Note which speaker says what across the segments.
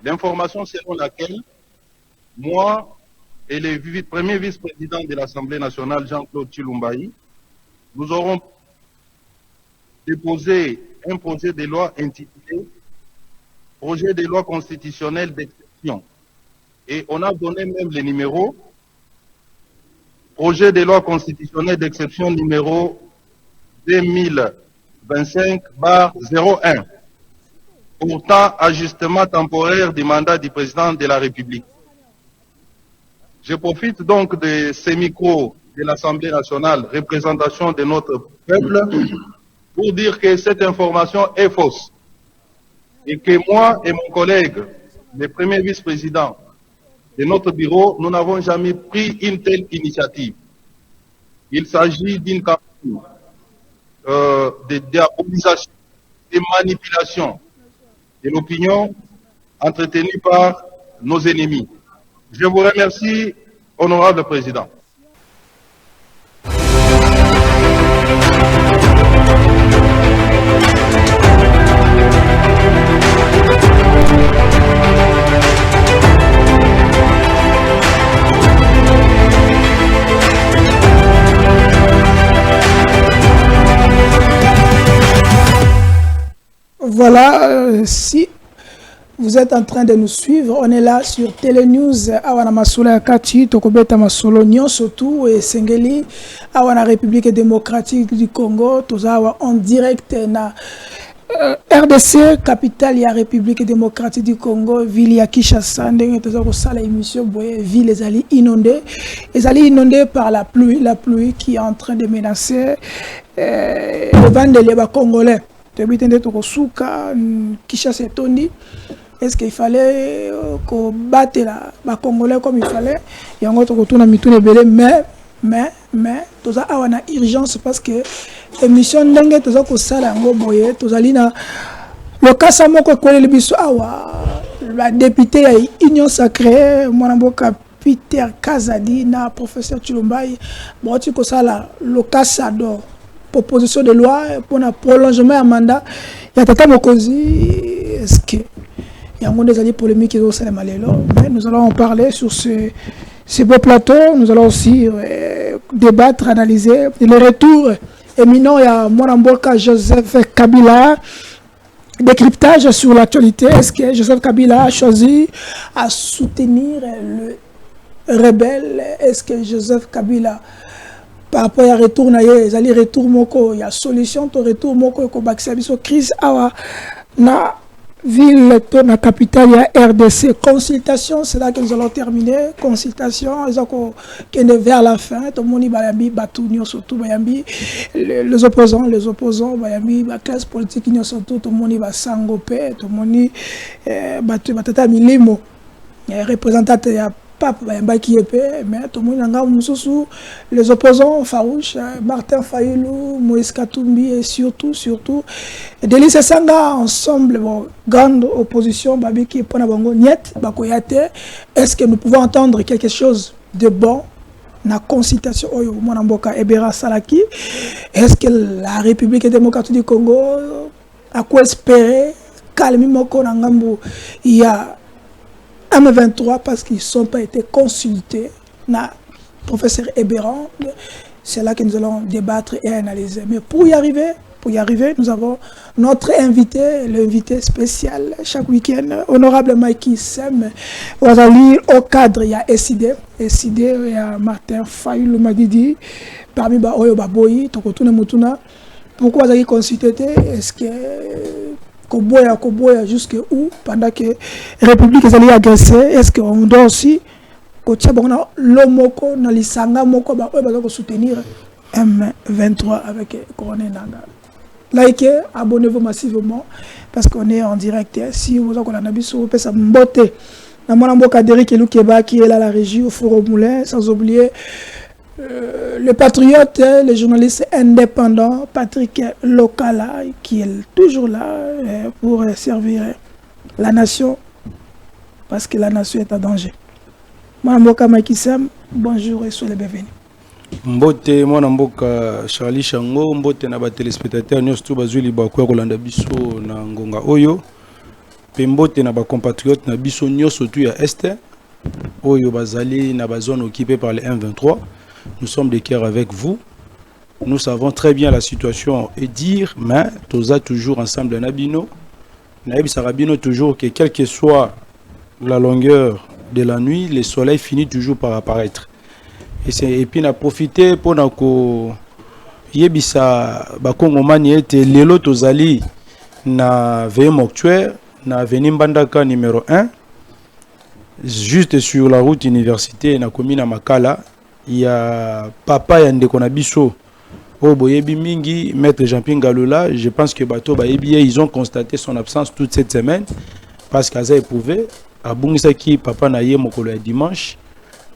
Speaker 1: L'information selon laquelle moi et le premier vice-président de l'Assemblée nationale, Jean-Claude Tshilumbayi, nous aurons déposé un projet de loi intitulé Projet de loi constitutionnelle d'exception. Et on a donné même le numéro, Projet de loi constitutionnelle d'exception numéro 2025/01, portant ajustement temporaire du mandat du président de la République. Je profite donc de ces micros de l'Assemblée nationale, représentation de notre peuple, pour dire que cette information est fausse et que moi et mon collègue, le premier vice-président de notre bureau, nous n'avons jamais pris une telle initiative. Il s'agit d'une campagne de diabolisation, de manipulation de l'opinion entretenue par nos ennemis. Je vous remercie, honorable président.
Speaker 2: Voilà, si vous êtes en train de nous suivre, on est là sur Télénews awana masolo kati tokobeta masolo nyonso tout et sengeli awana République démocratique du Congo tozawa en direct na RDC capitale ya République démocratique du Congo ville ya Kinshasa ndenge toza ko sala émission boye ville ezali inondée par la pluie qui est en train de menacer le vendele ba congolais. Kinshasa tondi. Est-ce qu'il fallait qu'on batte la Congolais comme il fallait? Il y a un autre retour dans Mitoune Belé, mais, tout ça a une urgence parce que l'émission n'est pas que ça, tout ça, le cas ça m'a collé le biso la députée à Union Sacrée, mon Peter Kazadi, na professeur Tshilumbayi, bon, tu sais ça là, le cas ça d'or. Proposition de loi pour un prolongement à mandat. Il y a Tata Mokozi, est-ce que il y a un des alliés polémiques qui sont mais nous allons en parler sur ce beau plateau. Nous allons aussi débattre, analyser le retour éminent. Il y a Mwanamboka Joseph Kabila, décryptage sur l'actualité. Est-ce que Joseph Kabila a choisi à soutenir le rebelle? Est-ce que Joseph Kabila par rapport à retour il retour moko, il y a solution to retour moko ko bakisa biso crise awa na ville to na capitale ya RDC. Consultation, c'est là que nous allons terminer. Consultation, ils ont vers la fin. Tout le monde bayambi batunyo surtout bayambi les opposants bayambi la classe politique nyo surtout tout le monde va sangope, tout le monde batata milimo représentant ya mais tout le monde les opposants farouches, Martin Fayoulou, Moïse Katumbi et surtout Delis Sanga ensemble, grande opposition, Babiki Ponabango, Niet, Bakoyate. Est-ce que nous pouvons entendre quelque chose de bon dans la consultation Oyo Mwanamboka Ebera Salaki? Est-ce que la République démocratique du Congo a quoi espérer calmer Moko Nangambo? Il y a M23 parce qu'ils ne sont pas été consultés. Professeur Eberan, c'est là que nous allons débattre et analyser. Mais pour y arriver, nous avons notre invité, l'invité spécial chaque week-end, honorable Mikey Sem. On va lire au cadre, il y a SID, il y a Martin Fayoulou Madidi, parmi Oyo Baboyi, Tokotune Mutuna. Pourquoi vous avez consulté? Est-ce que Koboya jusqu'à où pendant que la République est allée agresser? Est-ce qu'on doit aussi l'omoko dans l'isanga moko soutenir M23 avec Coroné Nanga? Likez, abonnez-vous massivement parce qu'on est en direct. Si vous avez un avis sur vous, ça mbote. Na mwana mboka Derrick Elukeba qui est là à la régie au Forum Moulin, sans oublier le patriote, le journaliste indépendant Patrick Lokala qui est toujours là pour servir la nation parce que la nation est en danger. Mwanamboka Makisam, bonjour et soyez les bienvenus.
Speaker 3: Mbote Mwanamboka Charlie Chango, mbote na ba téléspectateurs nyos tout bazuli ba kwa kolanda biso na ngonga oyo. Pembote na ba compatriotes na biso nyonso tu ya Est oyo bazali na ba zone occupée par les M23. Nous sommes de cœur avec vous. Nous savons très bien la situation et dire, mais toza toujours ensemble nabino. Naïb Sarabino toujours que quelle que soit la longueur de la nuit, le soleil finit toujours par apparaître. Et puis on a profité pour nako yebisa bakongomani ete lelo tozali na veille mortuaire na avenue Mbandaka numéro 1 juste sur la route université na commune Makala. Il y a papa yande konabiso au boyebi mingi maître Jean-Pierre Galula. Je pense que bato bayebi ils ont constaté son absence toute cette semaine parce qu'aza éprouvé abungisaki papa na ye mokolo ya dimanche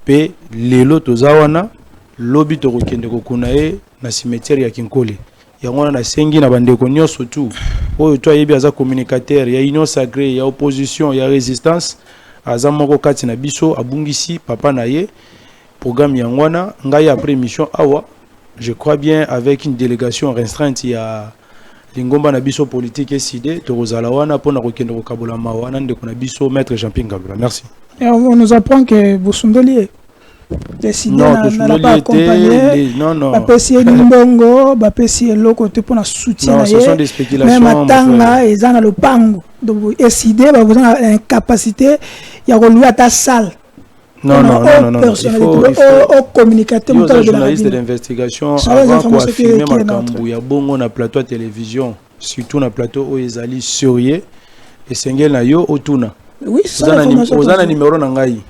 Speaker 3: pe lelo tozawana lobi to kokende kokuna ye na cimetière ya Kinkole yango na sengi na bandeko nyonso tu oyo to yebi aza communicateur ya union sacrée ya opposition ya résistance aza moko kati na biso abungisi papa na ye programme yangwana ngai après mission awa je crois bien avec une délégation restreinte ya lingomba na biso politique SID to rozala wana pona kokende kokabola mawana ndeko na biso maître Jean-Pierre Galula. Merci.
Speaker 2: Et on nous apprend que Bosundoli décidé n'a pas accompagné.
Speaker 3: Non.
Speaker 2: Bapesi Limbongo, bapesi Loko te pour soutien.
Speaker 3: Non, ce sont des spéculations.
Speaker 2: Mais matanga ils ont le pango. Donc SID va vous avoir une capacité il y a lui à ta salle.
Speaker 3: Non.
Speaker 2: Il faut communicateur
Speaker 3: de la journaliste d'investigation avant qu'on filme makambu ya bongo na plateau de télévision surtout na plateau où ils allaient sérieux et sengel na yo otuna.
Speaker 2: Oui, ça
Speaker 3: ozana numéro na ngai.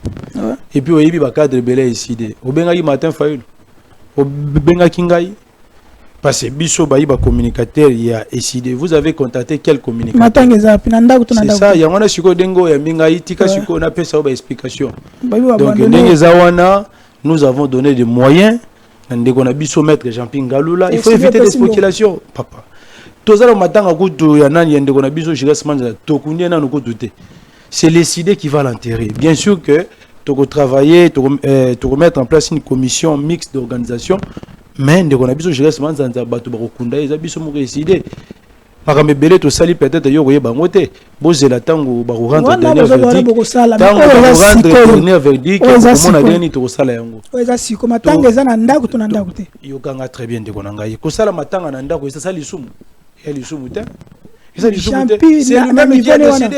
Speaker 3: Et puis oyebi ba cadre belé ici de obengaki matin fayulu obengaki ngai parce que biso bayi ba communicateur ya SID. Vous avez contacté quel communicateur? C'est ça yangona siko dengo ya minga itika siko na pesa ba explication. Donc ndenge zawana nous avons donné des moyens ndeko na biso maître Jean-Pierre Galula. Il faut éviter les spéculations papa. Tozala matanga kutu ya nani ndeko na biso Jigas Manza tokundi na nuko douter. C'est les SID qui va l'enterrer. Bien sûr que tu vas travailler, tu vas mettre en place une commission mixte d'organisation, mais ndeko na biso Jigas Manza bato bakunda eza biso mo SID. Par exemple, tu sali peut-être yo koyeba ngote, bozela tango ba rendre dernier verdict. Tango ba rendre dernier verdict, comment na dernier to sala yango.
Speaker 2: Oza siko matanga eza na ndako to na ndako te.
Speaker 3: Yo kanga très bien ndeko na ngai. Ko sala matanga na ndako eza sali sumu. Ya lisumu te. C'est le même qui a décidé.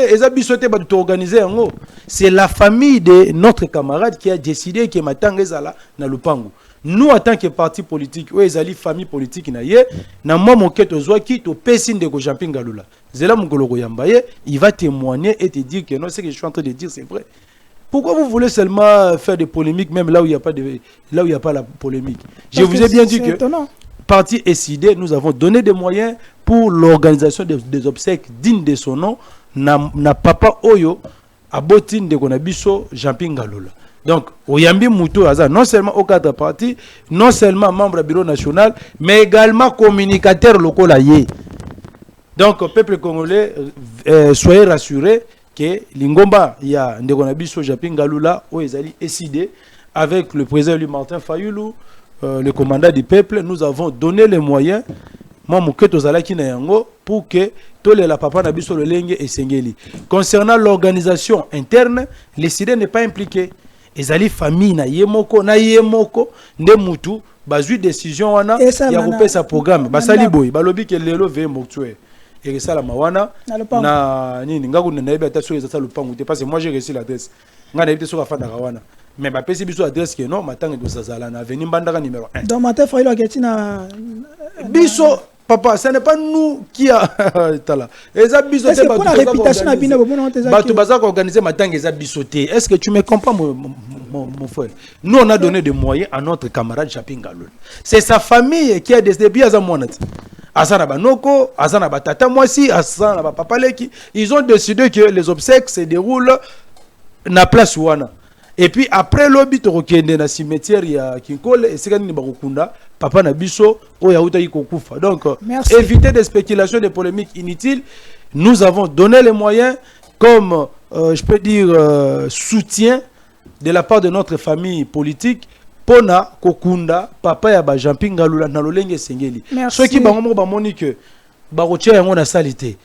Speaker 3: C'est la famille de notre camarade qui a décidé que matanga ezala na lupango. Nous en tant que parti politique, ou ezali famille politique na ye, na moi mon keto zwa ki to pesin de ko Jean-Pierre Galula. Zela mongoloko yambaye, il va témoigner et te dire que non, ce que je suis en train de dire c'est vrai. Pourquoi vous voulez seulement faire des polémiques même là où il n'y a pas la polémique? Je vous ai bien dit que parti SID, nous avons donné des moyens pour l'organisation des obsèques dignes de son nom. Na papa Oyo, à Botine de Konabiso, Jean-Pierre Galula. Donc, Oyambi Moutou Aza, non seulement au cadre parti, non seulement membre du bureau national, mais également communicateur local. Donc, peuple congolais, soyez rassurés que Lingomba, il y a Ndekonabiso, Jean-Pierre Galula, Oyezali SID, avec le président Martin Fayoulou, le commandant du peuple, nous avons donné les moyens pour que tous les papa nabiso le lenge et sengeli. Concernant l'organisation interne, les SID n'est pas impliqué. Ezali famille na yemoko nde mutu bazui décision wana ya kopesa programme basali boy balobi ke lelo ve mortuaire et ça la mawana na nini ngaku na yeba ta so ezata lupangu te parce que moi j'ai reçu l'adresse ngana yebite so ka fanda kawana. Mais ma PC biso adresse que non matanga do sazala na avenue Mbandaka numéro 1.
Speaker 2: Donc matin faut il y a
Speaker 3: biso papa, ce n'est pas nous qui a tala. Eza biso te
Speaker 2: pour la réputation na bino bon
Speaker 3: bato bazaka organiser matanga eza bisoté. Est-ce que tu me comprends mon frère? Nous on a donné des moyens à notre camarade Jean-Pierre Galula. C'est sa famille qui a décidé bien à monat. Asana banoko, asana batata mwasi, asana ba papa leki, ils ont décidé que les obsèques se déroulent na place wana. Et puis après l'obit rokende na cimetière ya Kinkole et c'est ni bakunda papa na biso o ya uta kokufa. Donc éviter des spéculations, des polémiques inutiles. Nous avons donné les moyens comme je peux dire soutien de la part de notre famille politique pona kokunda papa ya ba Jean-Pierre Galula na lolenge sengeli. Ceux qui bango ba moni que ba rotia yango na salité.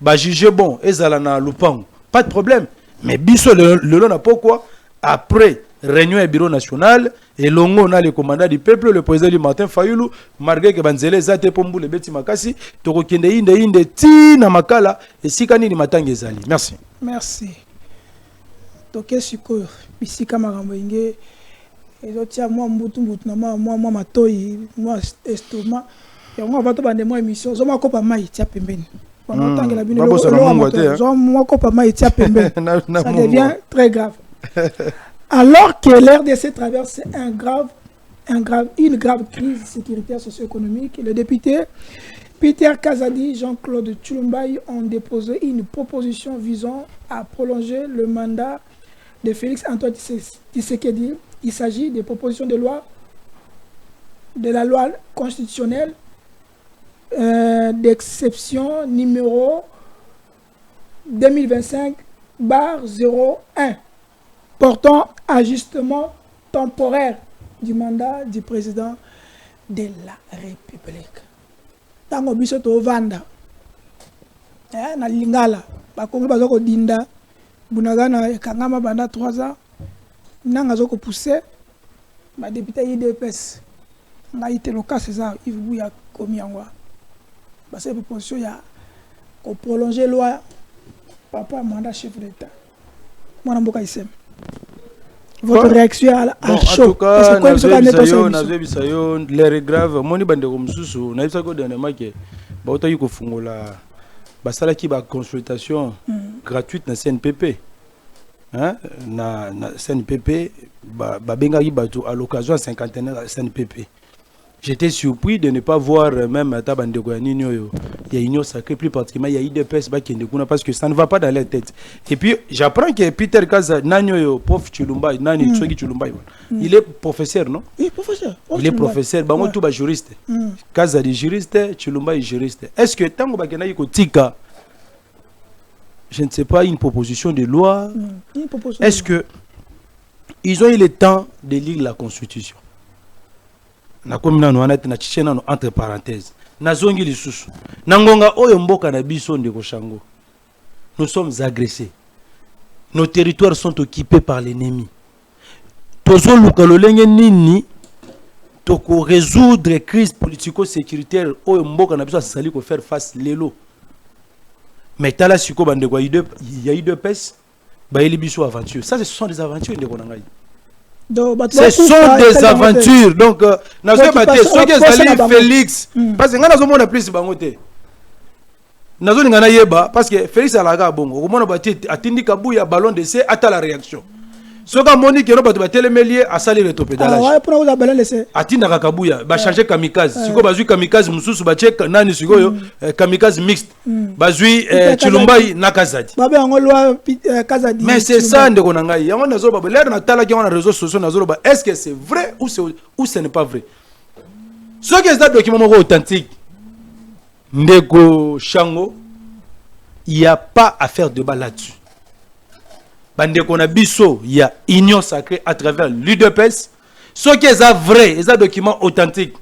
Speaker 3: bah juger bon ezala na lupango pas de problème mais biso le na pourquoi après réunion du bureau national et longo na le commandant du peuple le président du Martin Fayulu malgré que banzele zate pombu le beti makasi to kende inde ti na makala et sikani ni matangi ezali merci
Speaker 2: toke sikoyo bisika makambo inge ezotia mwa mbutu na mwa matoi mwa estomac yango bato bande mwa émission zoma kopa mai tia pembeni wanotangela bino zoma kopa mai tia pembeni ça devient très grave alors que l'RDC traverse une grave crise sécuritaire socio-économique. Le député Peter Kazadi et Jean-Claude Tshilombayi ont déposé une proposition visant à prolonger le mandat de Félix Antoine Tshisekedi. Il s'agit des propositions de loi de la loi constitutionnelle d'exception numéro 2025/01 portant ajustement temporaire du mandat du président de la République. Tango biso to vanda na lingala bakongo bazoko dinda bunagana kangama banda 3 ans nanga zoko pousser ba député IDPS na iteloka César Yves Bouya komiangwa ba cette proposition ya ko prolonger loi papa mandat chef d'état mwana mboka isem. Votre réaction à chaud.
Speaker 3: En tout cas, l'air est grave. Moni bande comme susu. Na isa ko dernièrement que ba ota yiko fungola basala ki ba consultation gratuite na CNPP. Hein? Na CNPP ba benga yi bato à l'occasion cinquantenaire à CNPP. J'étais surpris de ne pas voir même à Tabandego Nino, il y a Union Sacrée, plus particulièrement, il y a IDPS parce que ça ne va pas dans leur tête. Et puis, j'apprends que Peter Kaza, Nanyo, prof Tshilombayi, Nani Tsogi Tshilombayi, il est professeur, non?
Speaker 2: Il est professeur.
Speaker 3: Il est professeur, bah, tout est juriste. Kaza est juriste, Tshilombayi est juriste. Est-ce que tant que Tika, je ne sais pas, une proposition de loi, est-ce que ils ont eu le temps de lire la Constitution? Na komina no anati na chichena no entre parenthèses nazongi lisusu nangonga oyo mboka na biso ndeko shango nous sommes agressés, nos territoires sont occupés par l'ennemi tozo luka lolenge nini toko résoudre crise politico-sécuritaire oyo mboka na biso asali ko faire face lelo mais tala siko bandeko ya IDPS ba eli biso aventure ça ce sont des aventures ndeko nangai. Ce sont des aventures. Donc, nous avons Félix. Parce que nous avons plus de parce que Félix a la bongo. Nous avons atteint Kabouya ballon d'essai à la réaction. Ce que Monique et Robert Télémélier a salé le topé. Atteint Kabouya, va changer kamikaze. Si vous avez kamikaze, Moussous, Bachek, Nani Sugoyo, kamikaze mixte. Bazui Tshilombayi Nakazadi. Mais c'est ça ndeko nangai. Yango nazo ba l'air na tala ki on a réseaux sociaux nazo ba est-ce que c'est vrai ou ce n'est pas vrai? Ce qui est des documents authentiques. Ndeko Shango, il n'y a pas à faire débat là-dessus. Bandeko na biso, il y a union sacrée à travers l'UDPS. Ce qui est vrai, c'est des documents authentiques.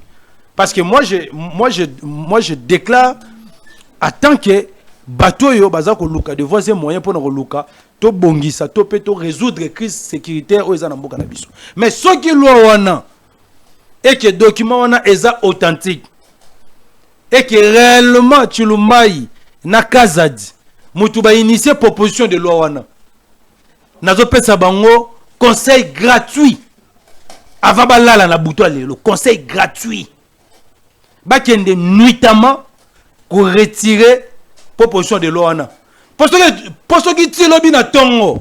Speaker 3: Parce que moi je déclare en tant que bateau yo bazako luka de voies et moyens pour nous luka to bongisa to peto résoudre crise sécuritaire aux anamboka na biso. Mais ce qui loi wana et que document wana eza authentique et que réellement Tshilombayi na Kazadi mutu ba initier proposition de loi wana nazo pesa bango conseil gratuit avant balala na buto le conseil gratuit bakende nuitamment pour retirer proposition de loi. Parce que tu es lobby na tongo.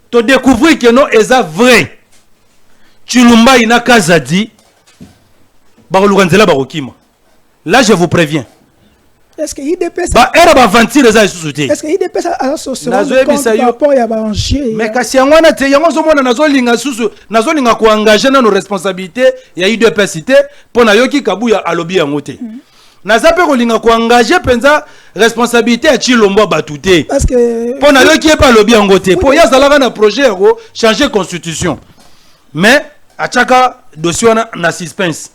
Speaker 3: Tu découvres que non, c'est vrai. Tshilombayi na Kazadi, là, je vous préviens.
Speaker 2: Est-ce que IDPS
Speaker 3: est-ce
Speaker 2: que IDPS a associé par rapport à Banché?
Speaker 3: Mais kasi yangwana te yango zomona nazolinga susu nazolinga ko engager na nos responsabilités ya IDPS pour na yoki Kabuya alobi yango te. Nazape kolinga ko engager penza responsabilité à Tshilombo batute.
Speaker 2: Parce que
Speaker 3: pour na yoki pas alobi yango te. Pour ya zalaka na projet ko changer constitution. Mais achaka dossier na suspense.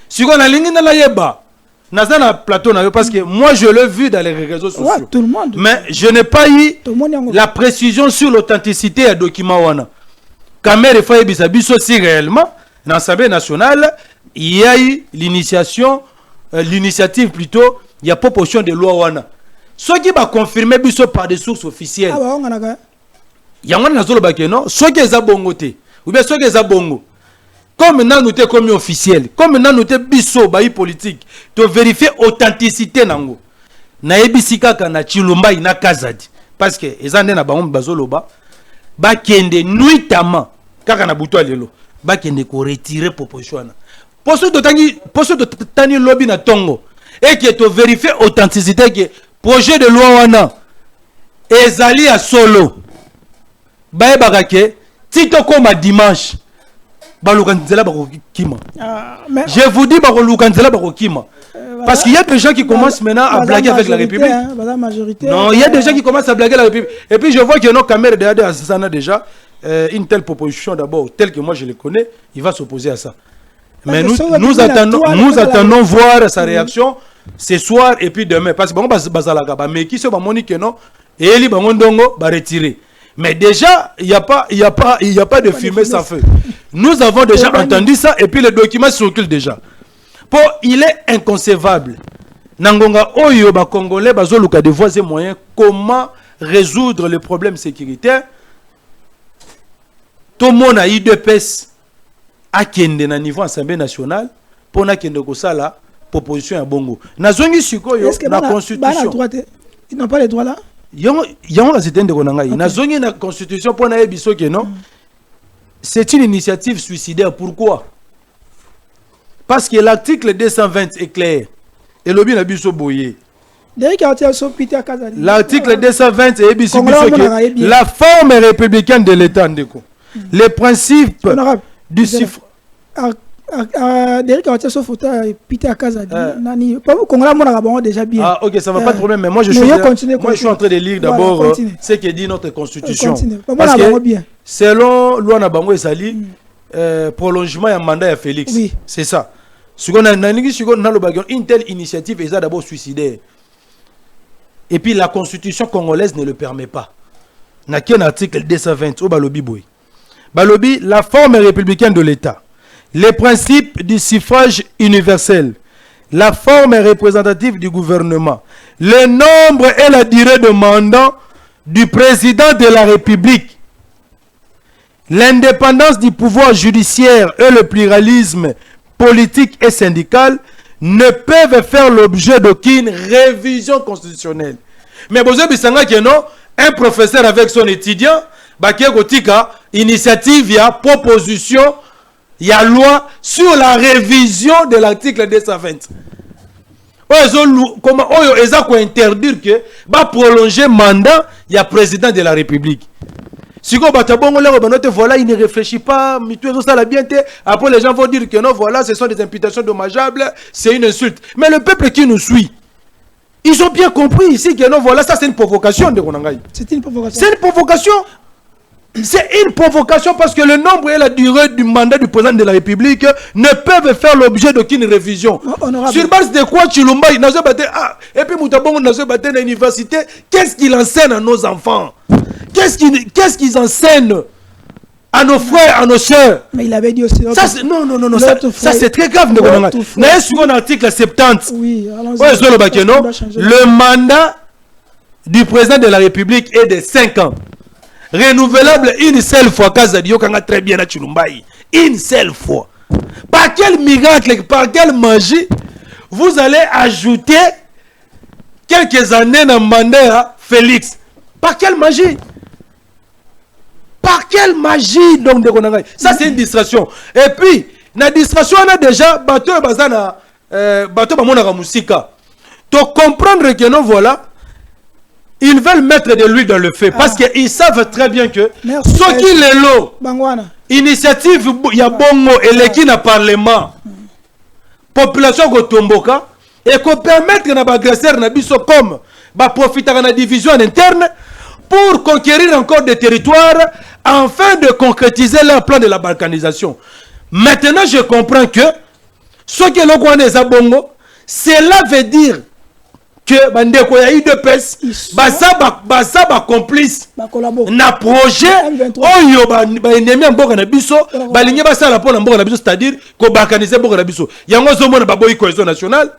Speaker 3: Si on a lingi na la yeba Nazana plateau parce que moi je l'ai vu dans les réseaux sociaux.
Speaker 2: Ouais, tout le monde.
Speaker 3: Mais je n'ai pas eu
Speaker 2: monde
Speaker 3: la précision sur l'authenticité des documents wana. Kamere Faye Bisabiso si réellement dans l'Assemblée nationale il y a eu l'initiative plutôt, il y a proposition de loi wana. Ce qui va confirmer biso par des sources officielles.
Speaker 2: Ah bah on a
Speaker 3: il y a un azolo bakeno, ce qui est zabongote ou bien ce qui est zabongo. Comme maintenant nous sommes commis officiel, comme maintenant nous sommes biso bayi politique, to vérifier authenticité nango. Na ebisika kana chilumba ina kazadi parce que ezande na bango bazoloba ba kende nuitamment kaka na buto lelo ba kende ko retirer proposition na. Poso de tani lobby na tongo et que to vérifier authenticité que projet de loi wana ezali a solo. Ba bakake tito koma dimanche. Je vous dis parce qu'il y a des gens qui commencent maintenant à blaguer avec la République. Non, il y a des gens qui commencent à blaguer avec la République. Et puis je vois que nos caméras derrière déjà une telle proposition d'abord, telle que moi je le connais, il va s'opposer à ça. Mais nous attendons voir sa réaction ce soir et puis demain. Parce que mais qui se va monique non et il va retirer. Mais déjà, il n'y a pas de fumée sans feu. Nous avons déjà entendu ça et puis le document circule déjà. Il est inconcevable. Nangonga Oyo, Congolais, Bazoluka de voies et moyens, comment résoudre les problèmes sécuritaires. Tout le monde a eu deux pèses à Kende na niveau Assemblée nationale pour na Kende Kosala proposition à Bongo. Nazongi Sukoyo, la constitution.
Speaker 2: Ils n'ont pas les droits là?
Speaker 3: Constitution pour c'est une initiative suicidaire. Pourquoi? Parce que l'article 220 est clair. Et le bien l'article 220 est la forme républicaine de l'État. Les principes du suffrage.
Speaker 2: Derrick a été sauf Peter Kazadi. Déjà bien.
Speaker 3: Ah ok, ça va pas de problème, mais moi je suis en train de lire d'abord ce que dit notre constitution. Parce que selon loi na bango esali prolongement ya mandat ya Félix. Oui. C'est ça. Une telle initiative est d'abord suicidaire. Et puis la constitution congolaise ne le permet pas. N'a qu'un article 220 au Balobi Boy. Balobi, la forme républicaine de l'État. Les principes du suffrage universel, la forme représentative du gouvernement, le nombre et la durée de mandat du président de la République, l'indépendance du pouvoir judiciaire et le pluralisme politique et syndical ne peuvent faire l'objet d'aucune révision constitutionnelle. Mais vous savez que non, un professeur avec son étudiant, initiative, il y a proposition, il y a loi sur la révision de l'article 220. Comment ils interdire que va prolonger mandat, il y a président de la République. Si voilà, il ne réfléchit pas, après les gens vont dire que non, voilà, ce sont des imputations dommageables, c'est une insulte. Mais le peuple qui nous suit, ils ont bien compris ici que non, voilà, ça c'est une provocation de Ronangaï.
Speaker 2: C'est une provocation.
Speaker 3: C'est une provocation. C'est une provocation parce que le nombre et la durée du mandat du président de la République ne peuvent faire l'objet d'aucune révision. Sur base de quoi Chilumba, et puis Moutabongo à l'université, qu'est-ce qu'il enseigne à nos enfants? Qu'est-ce qu'ils enseignent à nos frères, à nos soeurs?
Speaker 2: Mais il avait dit aussi...
Speaker 3: Non, ça c'est très grave. Sur l'article 70,
Speaker 2: oui,
Speaker 3: le mandat du président de la République est de 5 ans. Renouvelable une seule fois. Kazadio Kanga très bien à Chilumbaï. Une seule fois. Par quel miracle, par quelle magie, vous allez ajouter quelques années dans le mandat à Félix? Par quelle magie? Par quelle magie donc de Konangai? Ça c'est une distraction. Et puis, la distraction on a déjà bateau bazana bateau bamona musika. Tu comprendre que non voilà. Ils veulent mettre de l'huile dans le feu parce qu'ils savent très bien que ce qui est l'eau, initiative, il y a bongo et l'équipe na parlement, population ko tomboka et qu'on permettre na bagresseur na biso comme profiter de la division interne pour conquérir encore des territoires afin de concrétiser leur plan de la balkanisation. Maintenant, je comprends que ce qui est le bongo, Cela veut dire que bandeko ya UDPS ba complice na projet oyo ba ennemi mboka na biso balingi basala pona mboka na biso, c'est-à-dire ko bakaniser mboka na biso. Yango zomona ba boyi cohésion nationale,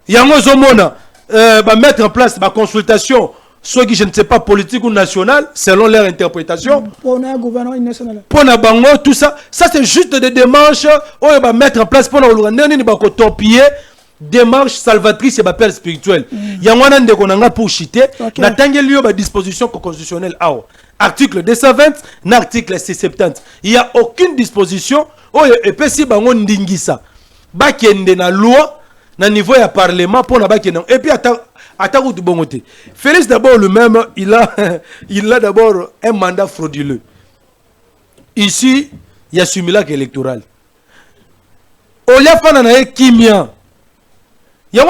Speaker 3: yango zomona ba mettre en place ba consultation, soit qui je ne sais pas politique ou nationale selon leur interprétation. Pour un gouvernement national. Pour na bango tout ça, ça c'est juste des démarches oyo ba mettre en place pour na olukandeni ni ba ko torpiller démarche salvatrice et ma père spirituel. Yangwana ndekonanga pour chiter. Na tangeli yo ba disposition constitutionnelle ao. Article 220, na article 670. Il y a aucune disposition oyo epesi bango ndingisa. Ba kende na loi na niveau ya parlement pour na ba kende. Et puis attends du bon côté. Félix d'abord lui-même, il a d'abord un mandat frauduleux. Ici, il y a simulacre électoral. Olia fana na kimia. Mais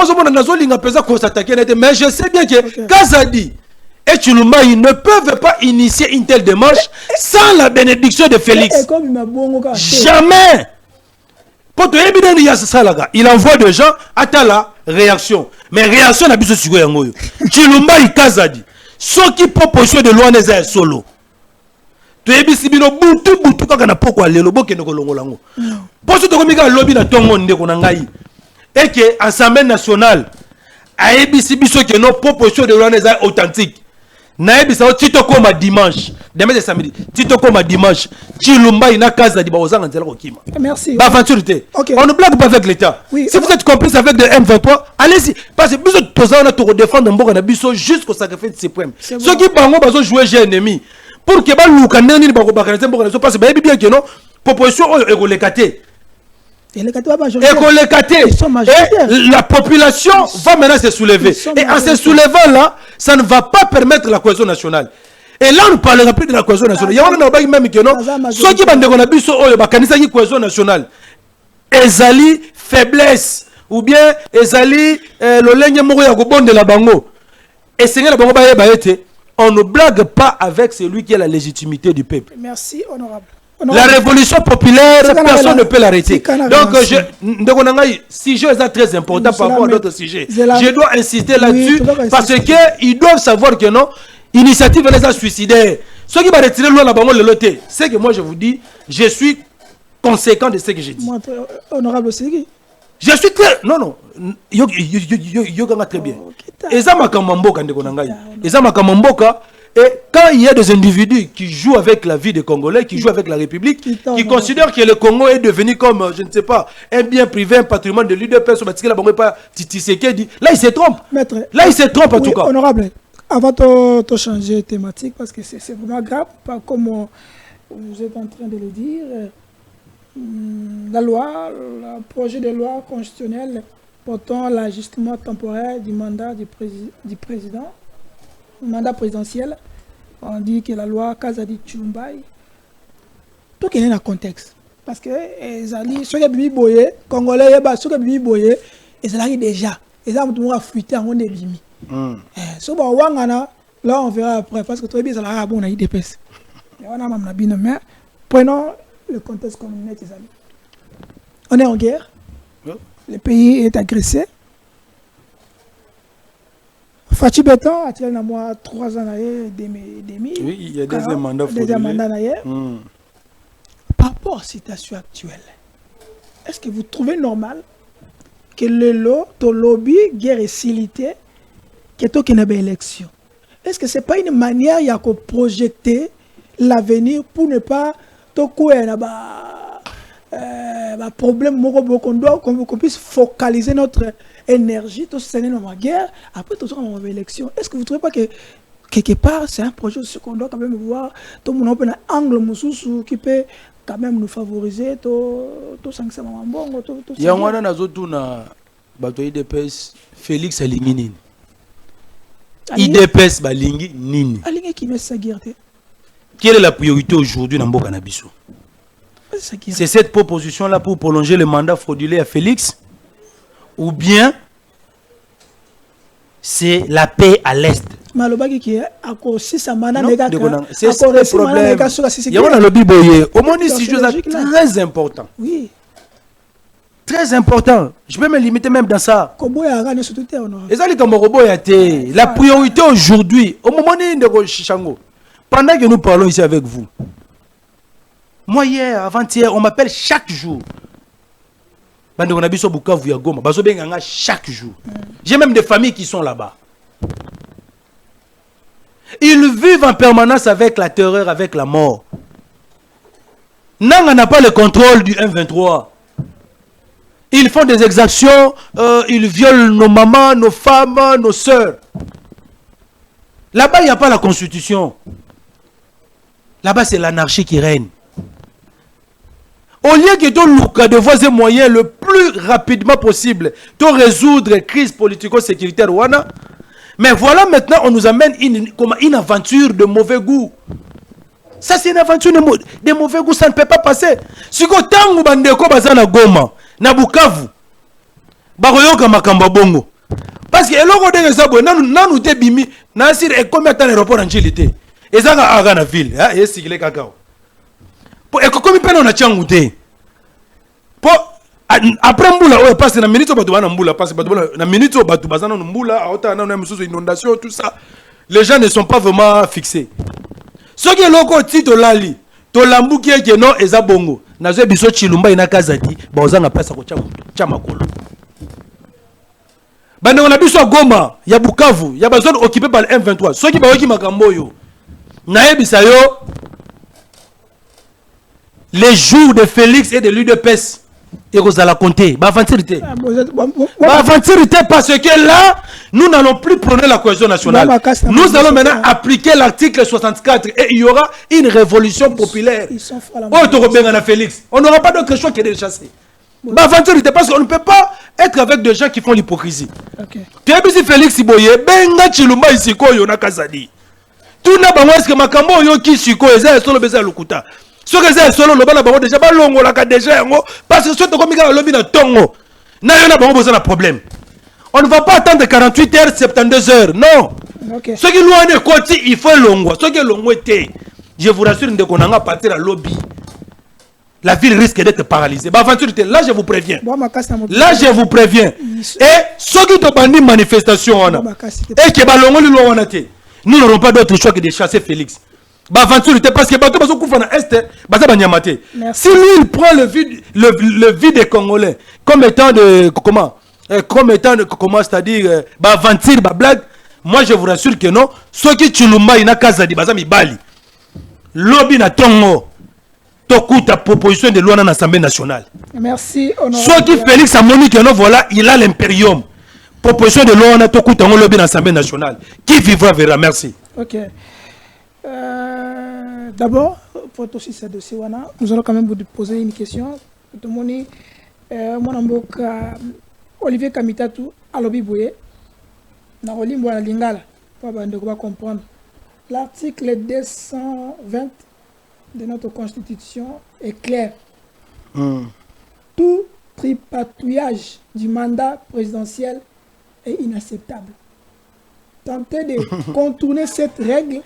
Speaker 3: je sais bien que Kazadi et Tshilumbayi ne peuvent pas initier une telle démarche sans la bénédiction de Félix. Jamais. Il envoie des gens à la réaction. Mais réaction n'a pas de suite. Tshilumbayi Kazadi. Ceux qui proposent de loi n'est solo. Tu es ici, bino butu kaka na poko alelo boke no kolongolango. Poso to komika lobby na tongo ndeko na ngai. Et que l'Assemblée nationale a ébissi que nos propositions de loi sont authentiques. Na ébissi tito koma dimanche. Demain c'est samedi. Tito koma dimanche. Tshilumbayi na kaza di baozanga nzela kokima.
Speaker 2: Merci.
Speaker 3: Ba aventure te. On ne blague pas avec l'État. Oui, si vous êtes complice avec le M23, allez-y. Parce que biso tozana to défendre mboka na biso jusqu'au sacrifice suprême. Ceux qui bango bazo jouer jeu ennemi pour que ba lukana ni ba ko bakana mboka na so parce que ba bien que non proposition oyo ekolekate. Et la population va maintenant se soulever. Et en se soulevant là, ça ne va pas permettre la cohésion nationale. Et là, on ne parlera plus de la cohésion nationale. Il y a même que non. Ceux qui ont la cohésion nationale, ezali faiblesse ou bien ezali le lengue mourir à bon de la bango. Et c'est la bango on ne blague pas avec celui qui a la légitimité du peuple.
Speaker 2: Merci, honorable.
Speaker 3: La révolution populaire, personne ne peut l'arrêter. Donc, sujet est très important par rapport à d'autres sujets. Je dois insister là-dessus parce qu'ils doivent savoir que non, l'initiative les a suicidaires. Ceux qui vont retirer l'eau là-bas, c'est que moi je vous dis, je suis conséquent de ce que j'ai dit.
Speaker 2: Honorable Sigui.
Speaker 3: Je suis très. Non. Yo très bien. Et ça m'a kamamboka ndekonangai. Et ça m'a kamamboka. Et quand il y a des individus qui jouent avec la vie des Congolais, qui jouent avec la République, qui considèrent que le Congo est devenu comme, je ne sais pas, un bien privé, un patrimoine de l'UDPS, là il se trompe. Là il se trompe en tout cas.
Speaker 2: Honorable, avant de changer de thématique, parce que c'est vraiment grave, pas comme vous êtes en train de le dire, la loi, le projet de loi constitutionnelle portant l'ajustement temporaire du mandat du président, mandat présidentiel, on dit que la loi Kazadi Tshilumbayi, tout est dans le contexte. Parce que ceux qui ont boyé, Congolais, ceux qui ont boyé, ils ont déjà. Ils ont fuité en débimi. Là, on verra après. Parce que tout est bien, ça a bon, on a eu des pèses. Mais prenons le contexte comme on est. On est en guerre. Le pays est agressé. Fachi Beton a tiré 3 ans et demi.
Speaker 3: Oui, il y a des mandats
Speaker 2: Par rapport à la situation actuelle, est-ce que vous trouvez normal que le lobby, guerre et silité, que tout qu'il y ait une élection? Est-ce que ce n'est pas une manière de projeter l'avenir pour ne pas un problème qu'on puisse focaliser notre énergie, tout ce dans la guerre, après tout ça on va élection. Est-ce que vous ne trouvez pas que quelque part c'est un projet qu'on doit quand même voir, tout le monde a un angle qui peut quand même nous favoriser, tout ça que ça va bon, tout ça.
Speaker 3: Il y a un na IDPS Félix alingi nini. IDPS balingi nini.
Speaker 2: Alingi qui met sa guerre.
Speaker 3: Quelle est la priorité aujourd'hui dans Mboka na biso? C'est cette proposition-là pour prolonger le mandat frauduleux à Félix? Ou bien c'est la paix à l'Est?
Speaker 2: C'est le problème.
Speaker 3: Il y a un lobby boyé. Au moins, c'est très important.
Speaker 2: Oui.
Speaker 3: Très important. Je peux me limiter même dans ça. Et ça, la priorité aujourd'hui, au moment de Chichango, pendant que nous parlons ici avec vous, moi hier, avant-hier, on m'appelle chaque jour. Chaque jour. J'ai même des familles qui sont là-bas. Ils vivent en permanence avec la terreur, avec la mort. Nanga n'a pas le contrôle du M23. Ils font des exactions, ils violent nos mamans, nos femmes, nos sœurs. Là-bas, il n'y a pas la constitution. Là-bas, c'est l'anarchie qui règne. Au lieu que tu de voies et moyens le plus rapidement possible de résoudre la crise politico-sécuritaire, mais voilà maintenant, on nous amène une aventure de mauvais goût. Ça, c'est une aventure de mauvais goût, ça ne peut pas passer. Si vous avez un Goma, na Bukavu, baroyoka makamba bongo. Parce que eloko de sabo nanu te bimi na sir e comme ata aéroport en Chilité. Ezanga aga na ville, hein, et sigile kakao. Po e komi pena na changu te. Po après mbula o passe na minute batu bana mbula passe batu na minute batu bazana mbula aota na mususu inondation tout ça. Les gens ne sont pas vraiment fixés. Ce qui est loko tito lali to lambuki eke no eza bongo. Nazo biso chilumba ina kazati ba ozanga pesa ko cha makolo. Bande on a biso Goma ya Bukavu ya ba zone occupée par le M23. Ceux qui ba oki makambo yo. Na yebisa yo les jours de Félix et de l'UDPS et Rosala Conté. Ba aventurité. Ba aventurité parce que là nous n'allons plus prôner la cohésion nationale. Nous allons maintenant appliquer l'article 64 et il y aura une révolution populaire. Oh, Félix. On n'aura pas d'autre choix que de les chasser. Bah, aventurité, parce qu'on ne peut pas être avec des gens qui font l'hypocrisie. Tu as vu si Félix Iboye, benga chilumba isiko yona kazadi. Tout n'a pas est-ce que makambo yo ki siko eza solo beza lukuta. Ce que c'est solo le bala bango déjà ba longo la ka déjà ngo parce que soto comme ka lobi na tongo. Na yona bango besoin de problème. On ne va pas attendre 48 heures, 72 heures. Non. Okay. Ce qui loin est côté, il faut longo. Ce qui est longo était. Je vous rassure, qu'on a partir à lobby. La ville risque d'être paralysée. Bah, là, je vous préviens. Là, je vous préviens. Et ceux qui ont bandit manifestation, et qui ont nous n'aurons pas d'autre choix que de chasser Félix. Bah, parce que si lui, il prend le vide des Congolais comme étant de. Comment? Comme étant, comment c'est-à-dire, aventure, blague, moi je vous rassure que non. Ceux qui chulumba ina kaza di bazami bali. Lobby na tongo. Toku ta proposition de loi dans l'Assemblée nationale.
Speaker 2: Merci.
Speaker 3: Ceux qui Félix a moni que non, voilà, il a l'impérium. Proposition de loi na toku tango lobby dans l'Assemblée nationale. Qui vivra verra. Merci.
Speaker 2: Ok. D'abord, pour aussi ce dossier, nous allons quand même vous poser une question. Mon Olivier Kamitatu, Alobi Bouye, na Olimbo na Lingala, pour comprendre. L'article 220 de notre Constitution est clair. Tout tripatouillage du mandat présidentiel est inacceptable. Tenter de contourner cette règle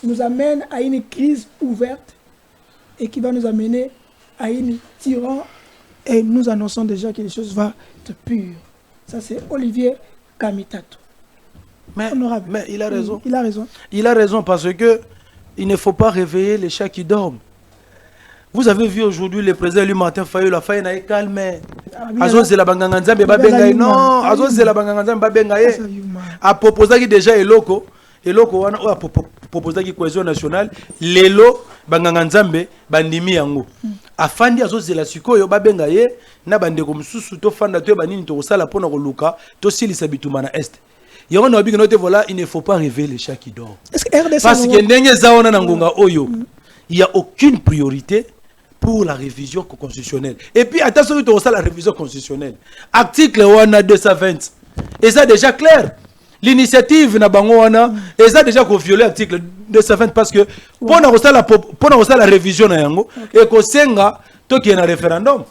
Speaker 2: nous amène à une crise ouverte et qui va nous amener à une tyran. Et nous annonçons déjà que les choses vont être pures. Ça, c'est Olivier Kamitatu.
Speaker 3: Mais il a raison.
Speaker 2: Il a raison.
Speaker 3: Il a raison parce que il ne faut pas réveiller les chats qui dorment. Vous avez vu aujourd'hui le président lui Martin Fayou, la faille n'a calmé. Azos de la Banganganzambe Babengaï. Non, Azos de la Banganganzambe Babengaï. A proposé déjà Eloko. Eloko a proposé la cohésion nationale. Lelo Banganganzambe Bandimi Yango. Afandi Azos de la Sikoyo Babengaï. Na bande comme sous to fanda to banini to sala pona ko luka to sili sabitumana est. Il ne faut pas réveiller les chats qui dorment. Parce que il n'y a aucune priorité pour la révision constitutionnelle. Et puis, attention, la révision constitutionnelle. Article 220. Et ça déjà clair. L'initiative n'a pas et ça déjà violé l'article 220 parce que pour la révision, et qu'on senga, il y a un référendum.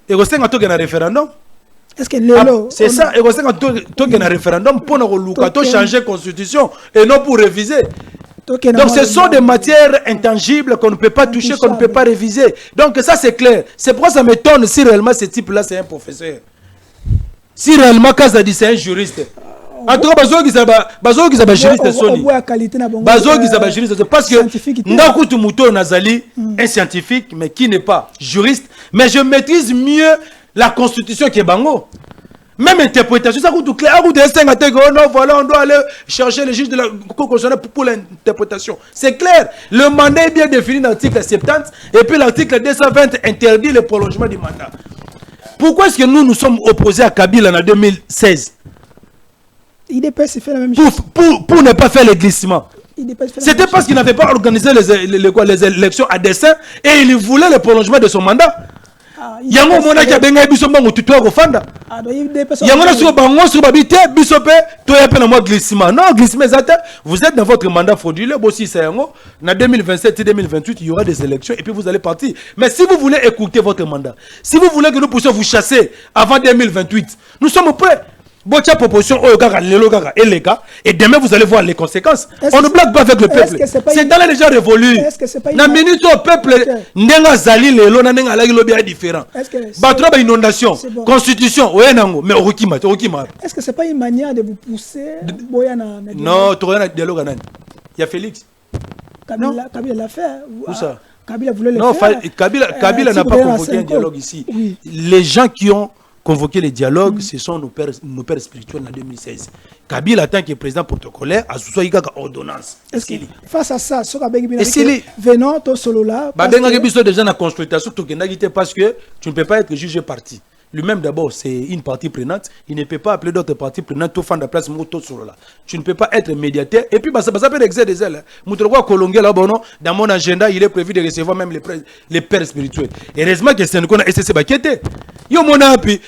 Speaker 3: Et qu'on senga, il y a un référendum.
Speaker 2: Est-ce que
Speaker 3: c'est ça, et quand tu as un référendum pour changer la constitution et non pour réviser. Donc ce sont des matières intangibles qu'on ne peut pas toucher, qu'on ne peut pas réviser. Donc ça c'est clair. C'est pourquoi ça m'étonne si réellement ce type-là c'est un professeur. Si réellement Kazadi c'est un juriste. En tout cas, bazo qui s'aba juriste soni. Bazo qui s'aba juriste parce que Ndakutu Muto Nazali un scientifique mais qui n'est pas juriste, mais je maîtrise mieux la constitution qui est bango. Même interprétation, ça coûte clair. Non, voilà, on doit aller chercher les juges de la Cour constitutionnelle pour l'interprétation. C'est clair. Le mandat est bien défini dans l'article 70 et puis l'article 220 interdit le prolongement du mandat. Pourquoi est-ce que nous sommes opposés à Kabila en 2016?
Speaker 2: IDPS fait la même chose.
Speaker 3: Pour ne pas faire les glissements. C'était parce qu'il n'avait pas organisé les élections à dessein et il voulait le prolongement de son mandat. Yango mona ki abenga biso mbango tutoa kofanda. Yango na sur bango sur babité biso pe to ya pe na moi glissement. Non, glissement exact. Vous êtes dans votre mandat frauduleux. Bossi ça yango na 2027 et 2028, il y aura des élections et puis vous allez partir. Mais si vous voulez écouter votre mandat, si vous voulez que nous puissions vous chasser avant 2028, nous sommes prêts. Botia proposition et demain vous allez voir les conséquences. On ne blague pas avec le peuple. C'est dans les déjà révolu. La minute au peuple n'enga zali le lo na nenga la lobi est différent. Batro ba inondation, constitution, mais orukima.
Speaker 2: Est-ce que c'est pas une manière de vous pousser boyana?
Speaker 3: Non, tu regardes dialogue nani. Il y a Félix.
Speaker 2: Kabila l'a fait.
Speaker 3: Où ça?
Speaker 2: Kabila voulait le
Speaker 3: faire.
Speaker 2: Non,
Speaker 3: Kabila n'a pas convoqué un dialogue ici. Les gens qui ont convoquer les dialogues, ce sont nos pères spirituels en 2016. Kabila, en tant que président protocolaire, a soutenu une ordonnance.
Speaker 2: Face à ça, venant au solo là.
Speaker 3: Déjà dans la consultation, parce que tu ne peux pas être jugé parti. Lui-même d'abord, c'est une partie prenante. Il ne peut pas appeler d'autres parties prenantes tout fan de place moto sur là. Tu ne peux pas être médiateur. Et puis, ça peut l'exercer des ailes. Dans mon agenda, il est prévu de recevoir même les pères spirituels. Heureusement que c'est un SSC Bakete. Yo mon api.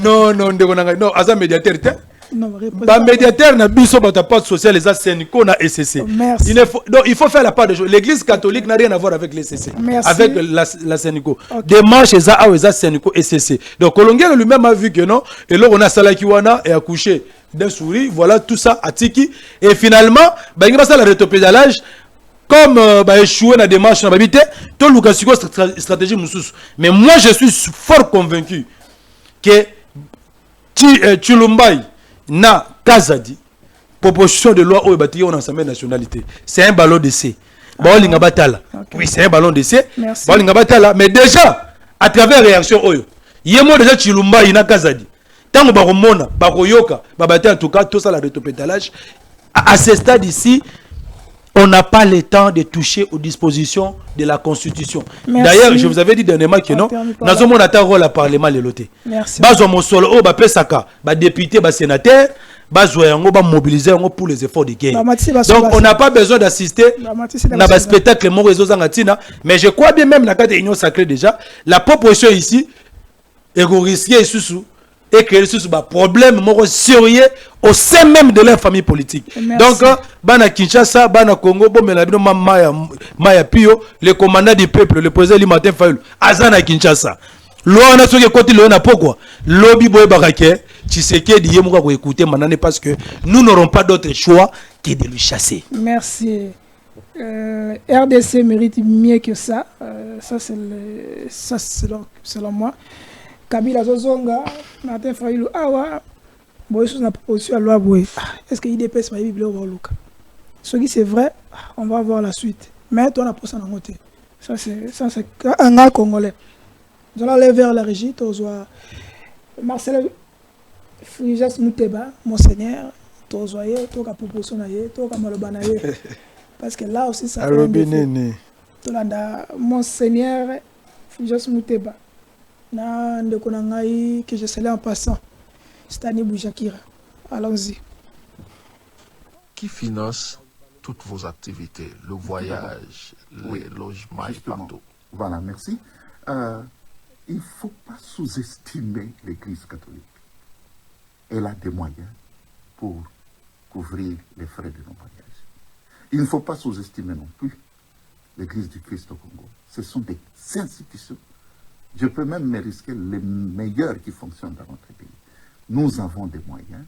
Speaker 3: Non, as un médiateur. Bah médiateur n'a biso ba pas social les Sénico na SCC. Il faut faire la part de choses. L'église catholique n'a rien à voir avec les SCC. Avec la Sénico. Démarche eza a eza Sénico SCC. Donc Kolonguer lui-même a vu que non et là on a Salakiwana et accouché d'un souris, voilà tout ça à Tiki et finalement bah il va ça la rétropédalage comme bah échoué dans la démarche na babité to lukasiko stratégie mususu. Mais moi je suis fort convaincu que Chilumbai na Kazadi proposition de loi au bâti en assemblée nationalité c'est un ballon d'essai. Oui, c'est un ballon d'essai. Mais déjà à travers réaction oyo yemo déjà Chilumbai na Kazadi tango bakomona bakoyoka babati en tout cas tout ça la rétropédalage à ce stade ici on n'a pas le temps de toucher aux dispositions de la Constitution. D'ailleurs, je vous avais dit dernièrement que non, nous avons un rôle à Parlement les lotés.
Speaker 2: Merci.
Speaker 3: Député, sénateur, mobiliser pour les efforts de guerre. Donc, on n'a pas besoin d'assister à un spectacle, mais je crois bien même dans la Union sacrée déjà, la proposition ici est risquée sous et créer un problème sérieux au sein même de leur famille politique. Donc, Bana Kinshasa, Bana Congo, Maya Pio, le commandant du peuple, le président Limatin Fayoul, Azana Kinshasa. Loi na soki côté loi na pourquoi lobby boy barake Tshisekedi yemuka ko écouter manane parce que nous n'aurons pas d'autre choix que de lui chasser.
Speaker 2: Merci. RDC mérite mieux que ça. Ça selon moi. Kabila Zozonga, Martin Fayoulou, awa, boy na proposition à loi boy. Est-ce que IDPS va vivre au Luka? Ce qui c'est vrai, on va voir la suite. Mais toi on a posé en côté. Ça c'est un gars congolais. Nous allons aller vers la régie, toi Marcel Frigas Mouteba, monseigneur, toi ka proposition na ye, toi ka maloba na ye. Parce que là aussi ça monseigneur Frigas Mouteba. Na ndeko na ngai que je salue en passant Stani Boujakira. Allons-y.
Speaker 4: Qui finance toutes vos activités, le voyage, les logements et partout?
Speaker 5: Voilà, merci. Il ne faut pas sous-estimer l'Église catholique. Elle a des moyens pour couvrir les frais de nos voyages. Il ne faut pas sous-estimer non plus l'Église du Christ au Congo. Ce sont des institutions. Je peux même me risquer les meilleurs qui fonctionnent dans notre pays. Nous avons des moyens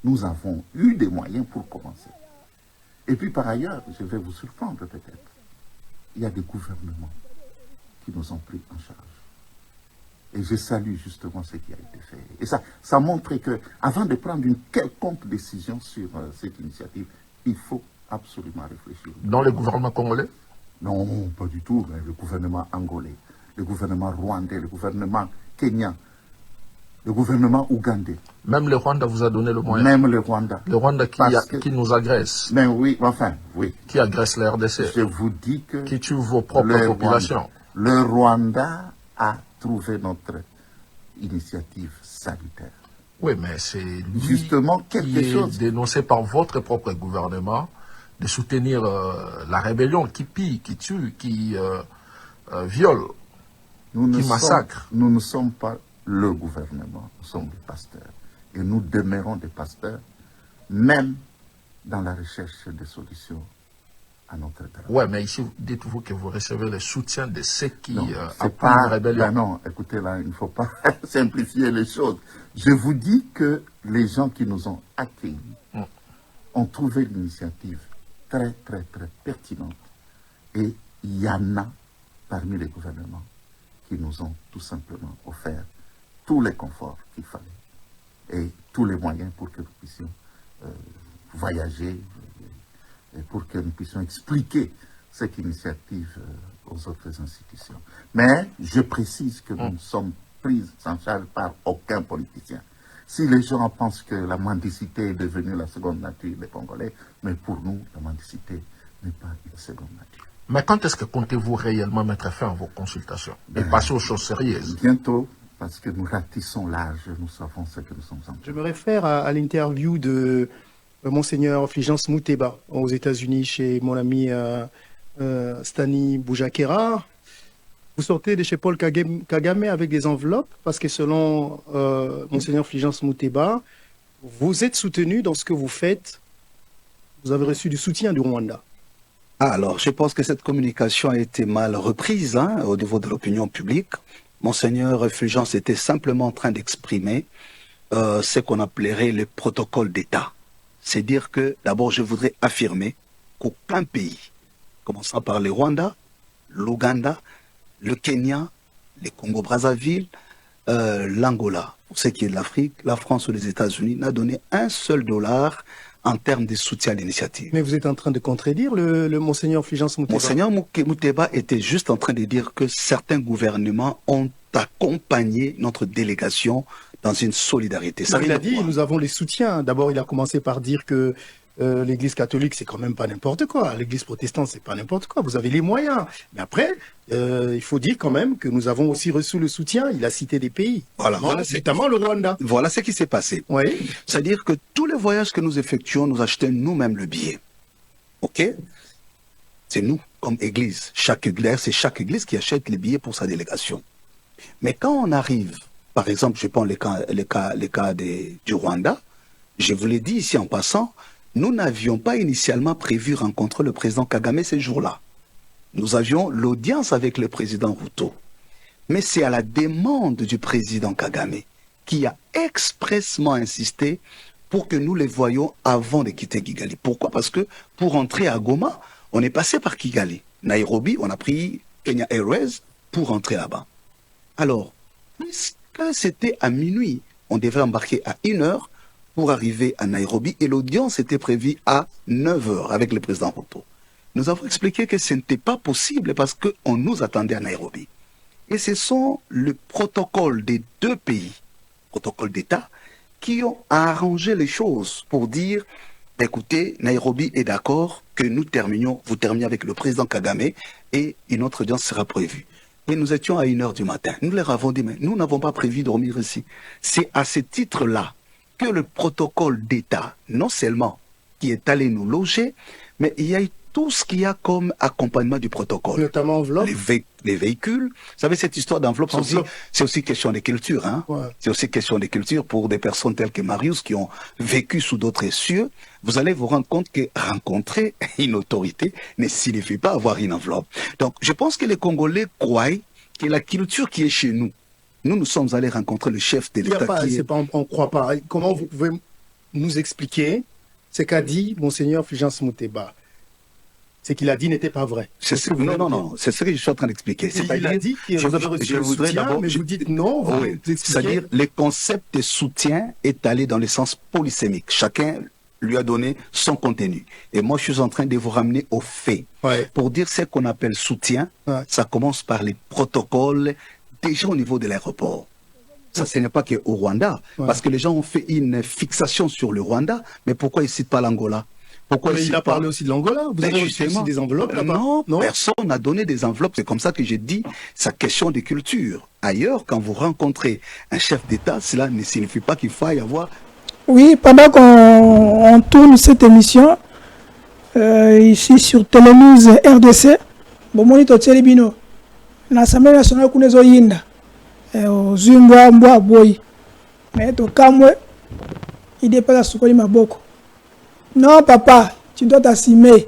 Speaker 5: nous avons eu des moyens pour commencer. Et puis par ailleurs, je vais vous surprendre peut-être, il y a des gouvernements qui nous ont pris en charge. Et je salue justement ce qui a été fait. Et ça montre que, avant de prendre une quelconque décision sur cette initiative, il faut absolument réfléchir.
Speaker 4: Dans le gouvernement congolais?
Speaker 5: Non, pas du tout. Mais le gouvernement angolais, le gouvernement rwandais, le gouvernement kenyan, le gouvernement ougandais.
Speaker 4: Même le Rwanda vous a donné le moyen?
Speaker 5: Même le Rwanda.
Speaker 4: Le Rwanda qui nous agresse?
Speaker 5: Mais oui, enfin, oui.
Speaker 4: Qui agresse la RDC?
Speaker 5: Je vous dis que...
Speaker 4: Qui tue vos propres populations?
Speaker 5: Le Rwanda a trouvé notre initiative salutaire.
Speaker 4: Oui, mais c'est lui
Speaker 5: justement
Speaker 4: qui est dénoncé par votre propre gouvernement de soutenir la rébellion qui pille, qui tue, qui viole, qui massacre.
Speaker 5: Nous ne sommes pas le gouvernement, nous sommes des pasteurs. Et nous demeurons des pasteurs, même dans la recherche de solutions à notre drame.
Speaker 4: Oui, mais ici, dites-vous que vous recevez le soutien de ceux qui appuient la rébellion.
Speaker 5: Ben non, écoutez, là, il ne faut pas simplifier les choses. Je vous dis que les gens qui nous ont accueillis ont trouvé l'initiative très, très, très pertinente. Et il y en a parmi les gouvernements qui nous ont tout simplement offert tous les conforts qu'il fallait et tous les moyens pour que nous puissions voyager et pour que nous puissions expliquer cette initiative aux autres institutions. Mais je précise que nous ne sommes pris en charge par aucun politicien. Si les gens pensent que la mendicité est devenue la seconde nature des Congolais, mais pour nous, la mendicité n'est pas une seconde nature.
Speaker 4: Mais quand est-ce que comptez-vous réellement mettre fin à vos consultations et passer aux choses sérieuses?
Speaker 5: Bientôt, parce que nous ratissons l'âge, nous savons ce que nous sommes en train.
Speaker 6: Je me réfère à l'interview de Monseigneur Fulgence Muteba aux États-Unis chez mon ami Stani Boujakera. Vous sortez de chez Paul Kagame avec des enveloppes parce que selon Monseigneur Fulgence Muteba, vous êtes soutenu dans ce que vous faites. Vous avez reçu du soutien du Rwanda.
Speaker 7: Alors, je pense que cette communication a été mal reprise au niveau de l'opinion publique. Monseigneur Fulgence était simplement en train d'exprimer ce qu'on appellerait le protocole d'État. C'est dire que, d'abord, je voudrais affirmer qu'aucun pays, commençant par le Rwanda, l'Ouganda, le Kenya, le Congo-Brazzaville, l'Angola, pour ce qui est de l'Afrique, la France ou les États-Unis, n'a donné un seul dollar en termes de soutien à l'initiative.
Speaker 6: Mais vous êtes en train de contredire le Monseigneur Fulgence Muteba.
Speaker 7: Monseigneur Muteba était juste en train de dire que certains gouvernements ont accompagné notre délégation dans une solidarité.
Speaker 6: Ça, il a dit, nous avons les soutiens. D'abord, il a commencé par dire que l'Église catholique, c'est quand même pas n'importe quoi. L'Église protestante, c'est pas n'importe quoi. Vous avez les moyens. Mais après, il faut dire quand même que nous avons aussi reçu le soutien. Il a cité des pays.
Speaker 7: Voilà,
Speaker 6: notamment le Rwanda.
Speaker 7: Voilà ce qui s'est passé.
Speaker 6: Oui.
Speaker 7: C'est-à-dire que tous les voyages que nous effectuons, nous achetons nous-mêmes le billet. OK? C'est nous, comme Église. Chaque Église qui achète les billets pour sa délégation. Mais quand on arrive, par exemple, je prends le cas du Rwanda, je vous l'ai dit ici en passant, nous n'avions pas initialement prévu rencontrer le président Kagame ces jours-là. Nous avions l'audience avec le président Ruto. Mais c'est à la demande du président Kagame qui a expressément insisté pour que nous les voyions avant de quitter Kigali. Pourquoi? Parce que pour entrer à Goma, on est passé par Kigali. Nairobi, on a pris Kenya Airways pour entrer là-bas. Alors, puisque c'était à minuit, on devait embarquer à 1h pour arriver à Nairobi et l'audience était prévue à 9h avec le président Ruto. Nous avons expliqué que ce n'était pas possible parce qu'on nous attendait à Nairobi. Et ce sont le protocole des deux pays, protocole d'État, qui ont arrangé les choses pour dire, écoutez, Nairobi est d'accord que vous terminiez avec le président Kagame et une autre audience sera prévue. Et nous étions à 1h du matin. Nous leur avons dit, mais nous n'avons pas prévu dormir ici. C'est à ce titre-là que le protocole d'État, non seulement qui est allé nous loger, mais il y a eu tout ce qu'il y a comme accompagnement du protocole.
Speaker 6: Notamment enveloppe.
Speaker 7: Les véhicules. Vous savez, cette histoire d'enveloppe, c'est aussi question de culture. Hein? Ouais. C'est aussi question de culture pour des personnes telles que Marius qui ont vécu sous d'autres cieux. Vous allez vous rendre compte que rencontrer une autorité ne signifie pas avoir une enveloppe. Donc, je pense que les Congolais croient que la culture qui est chez nous, nous sommes allés rencontrer le chef de l'État.
Speaker 6: On ne croit pas. Comment vous pouvez nous expliquer ce qu'a dit Monseigneur Fulgence Muteba. Ce qu'il a dit n'était pas vrai.
Speaker 7: C'est ce, non, c'est ce que je suis en train d'expliquer.
Speaker 6: Il a dit que vous avez reçu le soutien, mais vous dites non.
Speaker 7: Oui, c'est-à-dire, le concept de soutien est allé dans le sens polysémique. Chacun lui a donné son contenu. Et moi, je suis en train de vous ramener aux faits.
Speaker 6: Ouais.
Speaker 7: Pour dire ce qu'on appelle soutien, ça commence par les protocoles, déjà au niveau de l'aéroport. Ça, ce n'est pas qu'au Rwanda, parce que les gens ont fait une fixation sur le Rwanda, mais pourquoi ils ne citent pas l'Angola? Pourquoi
Speaker 6: il a parlé aussi de l'Angola. Vous avez reçu aussi des enveloppes là-bas?
Speaker 7: Non, personne n'a donné des enveloppes. C'est comme ça que j'ai dit, sa question de culture. Ailleurs, quand vous rencontrez un chef d'État, cela ne signifie pas qu'il faille avoir...
Speaker 2: Oui, pendant qu'on tourne cette émission, ici sur Télénews RDC, bomoni totieli bino l'Assemblée nationale kunezo yinda ozimbwa mbwa boy mais to kamwe il dépasse sukoli maboko. Non papa, tu dois t'assumer.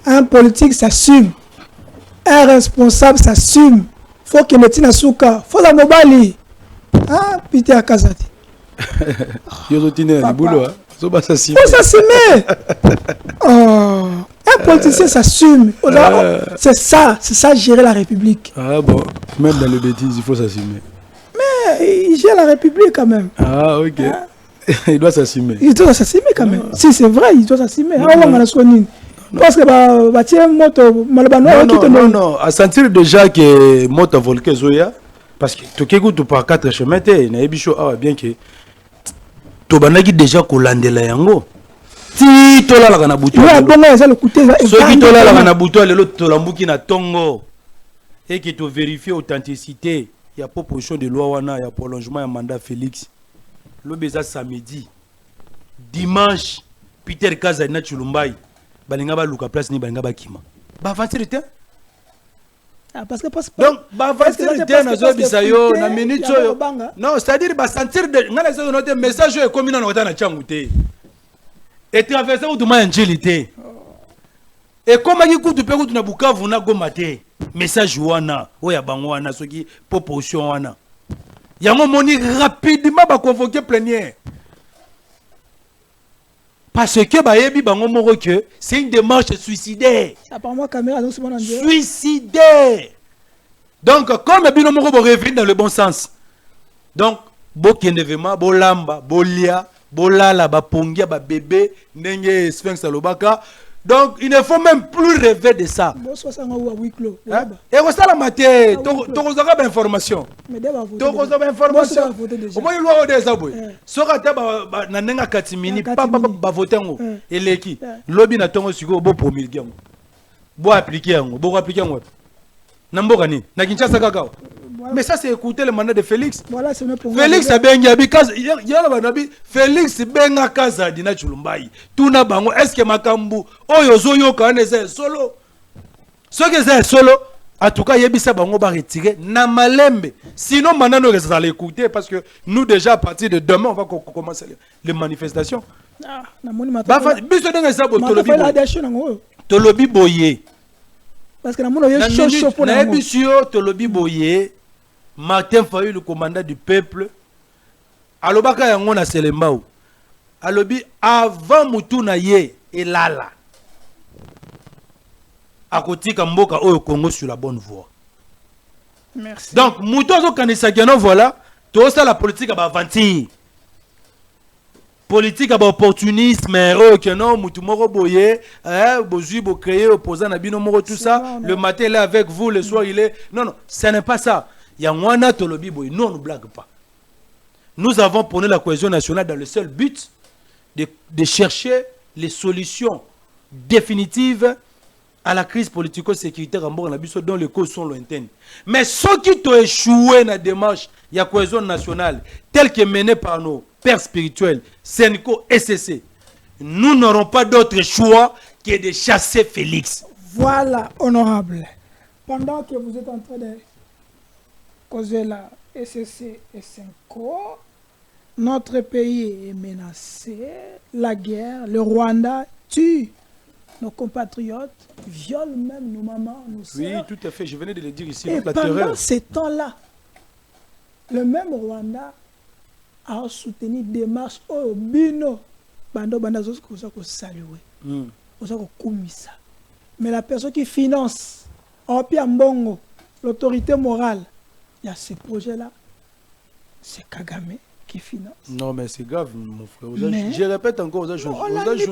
Speaker 2: Un politique s'assume, un responsable s'assume. Faut que metina suka, faut la mobali. Ah, Peter Kazati. Faut s'assumer. Oh, un politicien s'assume. C'est ça gérer la République.
Speaker 3: Ah bon, même dans les bêtises, il faut s'assumer.
Speaker 2: Mais il gère la République quand même.
Speaker 3: Ah ok. Ah. Il doit s'assumer.
Speaker 2: Il doit s'assumer quand même. Si c'est vrai, il doit s'assumer. Parce que
Speaker 3: non, à sentir déjà que moto volké zoya, parce que tu écoutes par 4 chemins, bien que tu banaki déjà kolandela yango. Si tu la na buto. Ceux qui to la na buto lelo to lambuki na tongo et que tu vérifies authenticité, il y a proposition de loi wana, il y a prolongement de mandat Félix. Le beza samedi, dimanche, Peter Kaza na Chulumbai, balinga ba luka place ni balinga ba kima. Ba avancer le temps.
Speaker 2: Ah parce que
Speaker 3: donc ba avancer le temps na zo bisayo na minute yo. Non, c'est-à-dire ba sentir de ngala zo noter message yo comme na na changuté. Et traverser ou duma angélité. Et comme aki kutu pe kutu na Bukavu na Gomate, message wana, oya bango wana soki proposition wana. Yango moni rapidement ba convoquer plénière. Parce que ba yebi bango moko que c'est une démarche suicidaire.
Speaker 2: Apparemment caméra donc c'est
Speaker 3: suicidaire. Donc comme bino moko bo revenir dans le bon sens. Donc bokende vraiment bolamba, bolia, bolala ba pongia ba bébé ndenge Sphinx alobaka. Donc, il ne faut même plus rêver de ça. Et on ça la matière, tu as une information. Tu as une information. Au moins, il y a des aboués. Si tu as un katimini, papa va voter. Et l'équipe, lobby n'a pas su que promulguer. Bon appliquer. Bon appliquer. Nambogani, na Kinshasa kakao. Mais ça c'est écouter le mandat de Félix.
Speaker 2: Voilà, c'est pour
Speaker 3: Félix Benga because Félix Benga Kaza dina Chulumbai. Tuna bango est-ce que makambu oyo zoyo kaneze solo. Ce que c'est solo en tout cas yebisa bango ba retirer na malembe. Sinon maintenant nous allons écouter parce que nous déjà à partir de demain on va commencer les manifestations.
Speaker 2: Ah, na moni
Speaker 3: mata. Ba biso denga sabo tolobi boye.
Speaker 2: Parce que la mono yo chaud pour
Speaker 3: la ébissio tolobi boye Martin Fayulu le commandant du peuple alobaka yango na Selembao alobi avant mutuna ye elala akotika mboka oyo Congo sur la bonne voie.
Speaker 2: Merci.
Speaker 3: Donc muto zo kanisa geno voilà tout ça la politique ba avanti politique à opportunisme que non mutu moko boye bozui bo créer opposant na bino moko tout ça non. Le matin il est avec vous le soir il est non ce n'est pas ça yangwana tolobi boye non ne blague pas nous avons prôné la cohésion nationale dans le seul but de chercher les solutions définitives à la crise politico-sécuritaire en bord na biso dont les causes sont lointaines mais ceux qui ont échoué dans la démarche il y a cohésion nationale telle que menée par nos pères spirituels, Senko et SCC, nous n'aurons pas d'autre choix que de chasser Félix.
Speaker 2: Voilà, honorable. Pendant que vous êtes en train de causer la SCC et Senko, notre pays est menacé, la guerre, le Rwanda tue nos compatriotes, viole même nos mamans, nos soeurs.
Speaker 3: Oui, tout à fait, je venais de le dire ici.
Speaker 2: Et pendant ces temps-là, le même Rwanda à soutenir démarche au bino bando bandazo ko saluer oza ko kumisa mais la personne qui finance en pia mbongo l'autorité morale il y a ce projet là c'est Kagame qui finance.
Speaker 3: Non, mais c'est grave, mon frère.
Speaker 2: Mais...
Speaker 3: Je répète encore aux journalistes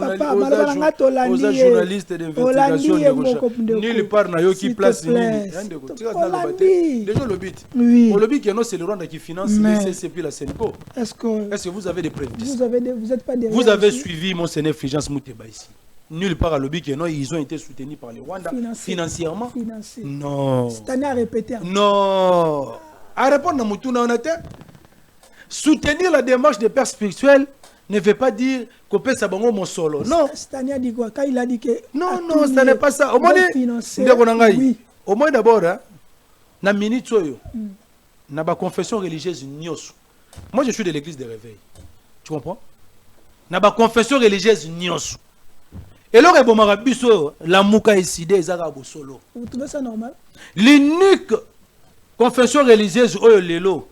Speaker 3: d'investigation, nulle part n'a eu qui place. Déjà, le but.
Speaker 2: Oui.
Speaker 3: Le but, c'est le Rwanda qui finance l'ICC puis la Sénéco.
Speaker 2: Est-ce que
Speaker 3: vous avez des preuves?
Speaker 2: Vous êtes pas derrière.
Speaker 3: Vous avez suivi mon Sénégal Fulgence Muteba ici. Nulle part à lobby que non, ils ont été soutenus par les Rwandais financièrement. Non.
Speaker 2: Cette année à répéter.
Speaker 3: Non. À répondre à Moutouna, on a été. Soutenir la démarche des pères spirituels ne veut pas dire qu'on peut s'abonner mon solo. Non.
Speaker 2: Stania dit quoi? Quand il a dit que.
Speaker 3: Non, non, ça n'est pas ça. Au moins,
Speaker 2: oui.
Speaker 3: Au moins d'abord, na minute soyo, na ba confession religieuse nyos. Moi, je suis de l'église des réveils. Tu comprends? Na ba confession religieuse nyos. Et là, la mouka est sidé, solo.
Speaker 2: Vous trouvez ça normal?
Speaker 3: L'unique confession religieuse oyo lelo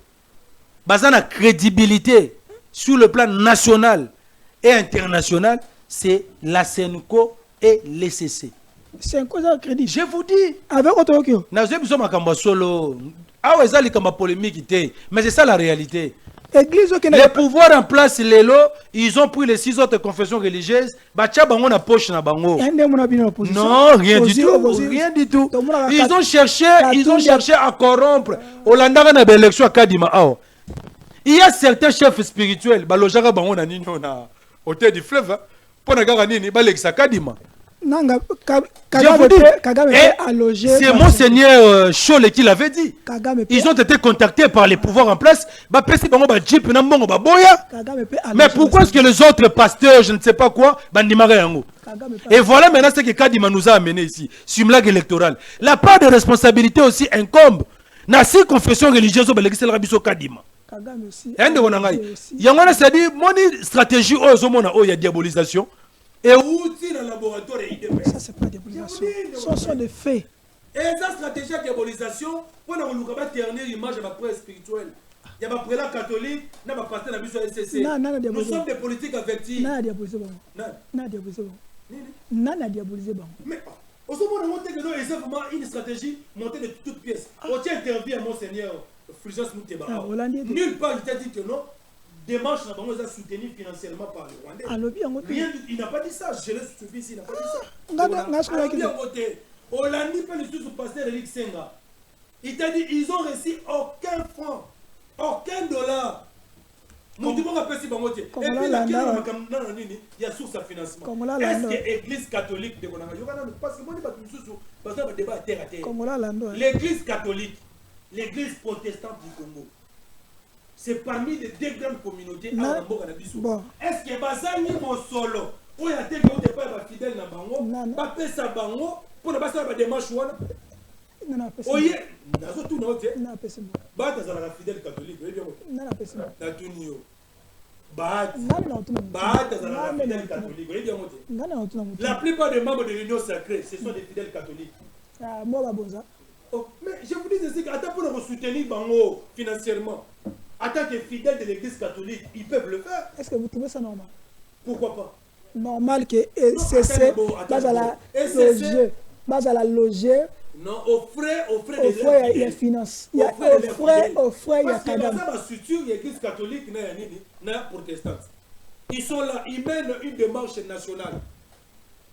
Speaker 3: basant la crédibilité sur le plan national et international, c'est la Sénéco et l'ECC.
Speaker 2: C'est un cause de crédit.
Speaker 3: Je vous dis.
Speaker 2: Avec votre occhio.
Speaker 3: Solo. Ah ouais, ça, c'est polémique. Mais c'est ça la réalité.
Speaker 2: Église,
Speaker 3: les pouvoirs en place, ils ont pris les 6 autres confessions religieuses. Non, rien du tout. Rien du tout. Ils ont cherché à corrompre. Hollanda a une élection à Kadima. Il y a certains chefs spirituels, hôtel du fleuve, pour Kadima. C'est Monseigneur Chole qui l'avait dit. Ils ont été contactés par les pouvoirs en place. Mais pourquoi est-ce que les autres pasteurs, je ne sais pas quoi, et voilà maintenant ce que Kadima nous a amené ici, sur une blague électorale. La part de responsabilité aussi incombe. Dans ces confessions religieuses, Kadima. Il y a une stratégie il y a diabolisation. Et où est le laboratoire IDP?
Speaker 2: Ça, c'est pas diabolisation. Ce sont des faits.
Speaker 3: Et la stratégie de diabolisation, pour nous ternir l'image de la presse spirituelle. Il y a des prélats catholiques, il y a des pasteurs de la SCC. Nous sommes des politiques affectives.
Speaker 2: Non, diabolisé. Non, diabolisé.
Speaker 3: Mais, au moment où nous avons une stratégie montée de toutes pièces, on tient interview à Monseigneur Fulgence Muteba. Nulle part il t'a dit que non. Démarche n'a pas soutenu financièrement par les Rwandais. Rien, il n'a pas dit ça. Je l'ai suivi ici, il n'a pas dit ça. Hollandi peut le sous-pasteur Eric Senga. Il t'a dit ils ont reçu aucun franc, aucun dollar. Nous devons rappeler si bon côté. Et puis il y a source à financement. Est-ce que l'église catholique de parce que moi je vais débat terre à terre. L'église catholique, l'église protestante du Congo. C'est parmi les 2 grandes communautés à Mboka na biso. Est-ce que bazani mo solo oyo ateke o départ ba fidèle na bango ba pesa bango pour na basa ba démarche wana?
Speaker 2: Non, pesa.
Speaker 3: Oye, nazo tout na ote.
Speaker 2: Non, pesa.
Speaker 3: Ba ta za la fidèle catholique, oui bien.
Speaker 2: Non, pesa.
Speaker 3: Na tunio. Ba ta za la fidèle catholique, oui bien ote.
Speaker 2: Non.
Speaker 3: La plupart des membres de l'union sacrée, ce sont des fidèles catholiques.
Speaker 2: Ah, moi ba bonza.
Speaker 3: Oh, mais je vous dis ceci, attends pour nous soutenir bango financièrement. En tant que fidèles de l'église catholique, ils peuvent le faire.
Speaker 2: Est-ce que vous trouvez ça normal?
Speaker 3: Pourquoi pas?
Speaker 2: Normal que ECC base à la loger.
Speaker 3: Non, au frais
Speaker 2: il y a finance. Il y a au frais, il y a Kagame.
Speaker 3: Parce que la structure de l'église catholique n'est pas protestante. Ils sont là, ils mènent une démarche nationale.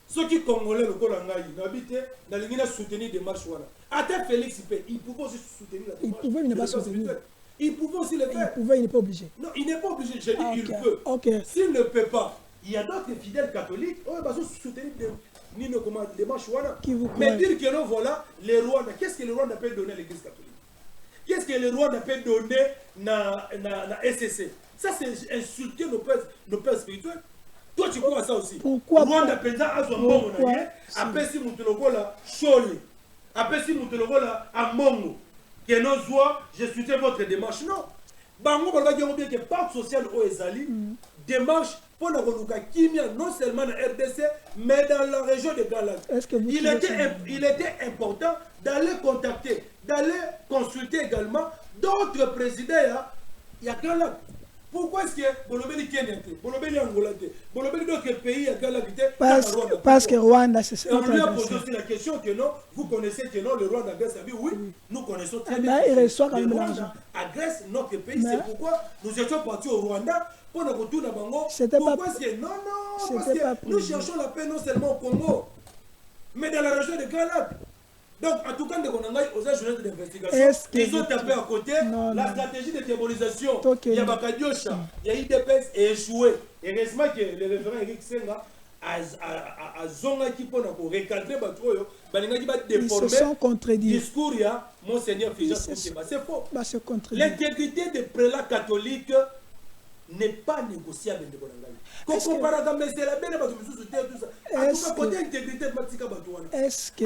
Speaker 3: Ceux qui congolais le Kolangaï n'habitent dans les soutenir des marches. Attends Félix Ipé, ils pouvaient aussi soutenir la démarche.
Speaker 2: Ils pouvaient ne pas soutenir.
Speaker 3: Il pouvait aussi le faire.
Speaker 2: Il n'est pas obligé.
Speaker 3: Non, il n'est pas obligé. Je dis il peut. S'il ne peut pas, il y a d'autres fidèles catholiques qui vont soutenir des marches. Mais dire que non, voilà, les Rwandais. Qu'est-ce que les Rwandais peuvent donner à l'église catholique? Qu'est-ce que les Rwandais peuvent donner à SCC? Ça, c'est insulter nos pères spirituels. Toi, tu crois à ça aussi?
Speaker 2: Pourquoi?
Speaker 3: Rwanda Penza a son bon après si Moutonogola Chole, après si Moutonogola à Mongo. Que nos joies, je soutiens votre démarche. Non. Bango va dire bien que Parc social au Ezali démarche pour la Relouka Kimia, non seulement dans RDC, mais dans la région de Galag. Il était important d'aller contacter, d'aller consulter également d'autres présidents. Il y a Galag.
Speaker 8: Pourquoi est-ce que Bolobeli Kenya, Bolobeli Angola, Bolobeli d'autres pays à Galabité,
Speaker 2: parce que Rwanda, c'est ça.
Speaker 8: On lui a posé aussi la question que non, vous connaissez que non, le Rwanda agresse la vie. Oui, nous connaissons très bien.
Speaker 2: Il reçoit quand même
Speaker 8: l'argent. Agresse notre pays, c'est pourquoi nous étions partis au Rwanda pour nous retourner à Bango. Pourquoi est-ce que non, parce que nous cherchons la paix non seulement au Congo, mais dans la région de Galap. Donc, en tout cas, aux agents d'investigation, ils ont tapé à côté. La stratégie de diabolisation, il y a Bakadiosha, il y a IDPS et échoué. Heureusement que le référent Eric Senga a zonga qui peut recadrer Batoyo,
Speaker 2: ils se sont contredits.
Speaker 8: Discours, il y a Monseigneur Fijas Mouteba. C'est faux. L'intégrité des prélats catholiques n'est pas négociable avec les Bonangali. Est-ce que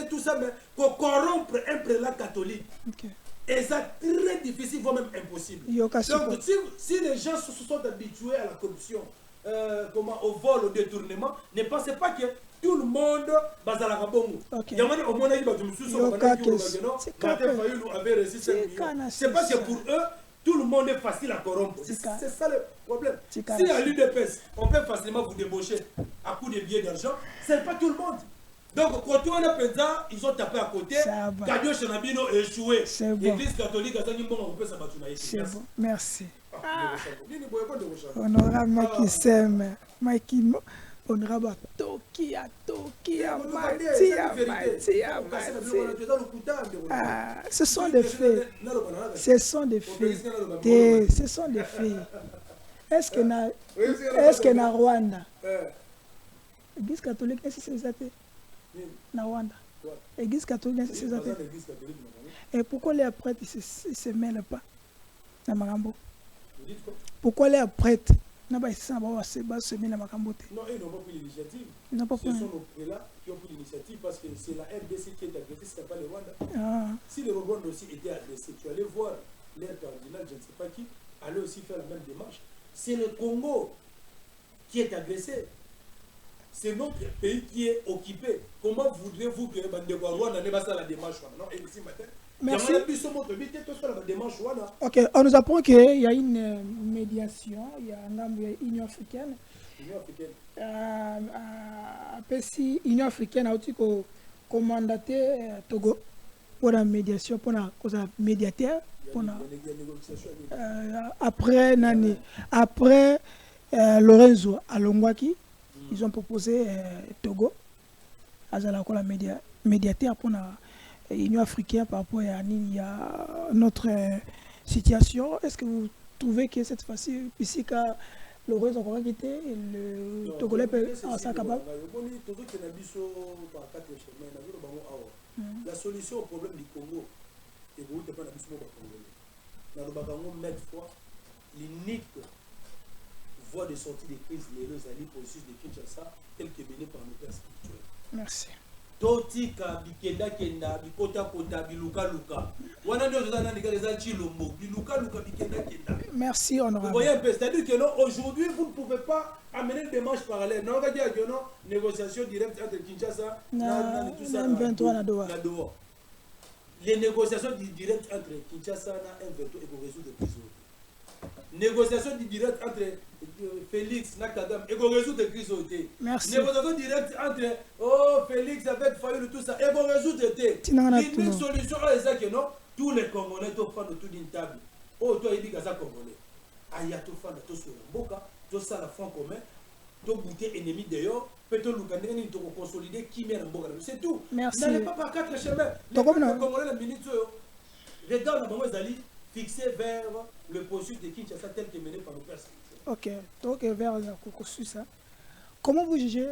Speaker 8: tout ça, mais pour corrompre un prélat catholique, et ça très difficile, voire même impossible. Donc, si les gens se sont habitués à la corruption, au vol, au détournement, ne pensez pas que tout le monde va à la rabongo. C'est parce que pour eux, tout le monde est facile à corrompre. C'est ça le problème. Si à l'UDPS, on peut facilement vous débaucher à coup de billets d'argent, ce n'est pas tout le monde. Donc, quand on a pensé, ils ont tapé à côté. Kadio Chenabino a échoué. L'église catholique a dit bon, on peut s'abattre.
Speaker 2: C'est bon. Merci. Honorable Maki Sem, Maki Honorable Tokia, ce sont des faits. Ce sont des faits. Ce sont des faits. Est-ce que na Rwanda, l'Église catholique, est-ce que c'est ça? Na Rwanda, l'Église catholique, est-ce que c'est ça? Et pourquoi les prêtres ne se mêlent pas na Marambo? Pourquoi les prêtres non, ils n'ont pas pris
Speaker 8: l'initiative. Ce sont nos prélats qui ont pris l'initiative parce que c'est la RDC qui est agressée, ce n'est pas le Rwanda. Si le Rwanda aussi était agressé, tu allais voir l'air cardinal, je ne sais pas qui, allait aussi faire la même démarche. C'est le Congo qui est agressé. C'est notre pays qui est occupé. Comment voudrez-vous que le Rwanda ne fasse la démarche? Non, et ici matin.
Speaker 2: Merci. Ok, on nous apprend qu'il y a une médiation, il y a une Union africaine. Après, l'Union africaine a aussi commandaté Togo pour la médiation, pour la médiateur. Après Lorenzo Alongwaki, ils ont proposé Togo à la médiateur pour la Union africaine par rapport à notre situation. Est-ce que vous trouvez que cette fois-ci, ici, le Rwanda encore quitté, le Togolais peut en s'en capable?
Speaker 8: La solution au problème du Congo est de l'unique voie de sortie des crises, les processus de Kinshasa, tel que mené par nos pères spirituels.
Speaker 2: Merci.
Speaker 8: Totika bikenda kenda bikota kota biluka luka wana ndio zana nikaleza chilombo biluka luka bikenda kenda.
Speaker 2: Merci honorable.
Speaker 8: Vous voyez un peu, c'est-à-dire que non, aujourd'hui vous ne pouvez pas amener une démarche parallèle. Non, on va dire que non, négociation directe entre Kinshasa et tout ça.
Speaker 2: M23 na Doha.
Speaker 8: Les négociations directes entre Kinshasa et M23 et pour résoudre des crises. Négociation directe entre Félix Nakagam et pour résoudre des crises.
Speaker 2: Merci.
Speaker 8: Négociation directe entre Félix avec Fayoul tout ça et pour résoudre des crises. Une solution à ça que non, tous les Congolais doivent prendre autour d'une table. Oh, toi, il dit que ça Congolais. Aya to fanda to sur la boca, to ça la front commun, to goûter ennemi d'ailleurs, peut-on nous to consolider qui met en boca. C'est tout.
Speaker 2: Merci.
Speaker 8: N'allez pas par quatre chemins. Les Congolais la minute regarde la maman Zali fixé vers le processus de Kinshasa tel que mené par nos pères.
Speaker 2: Ok, donc vers le processus. Comment vous jugez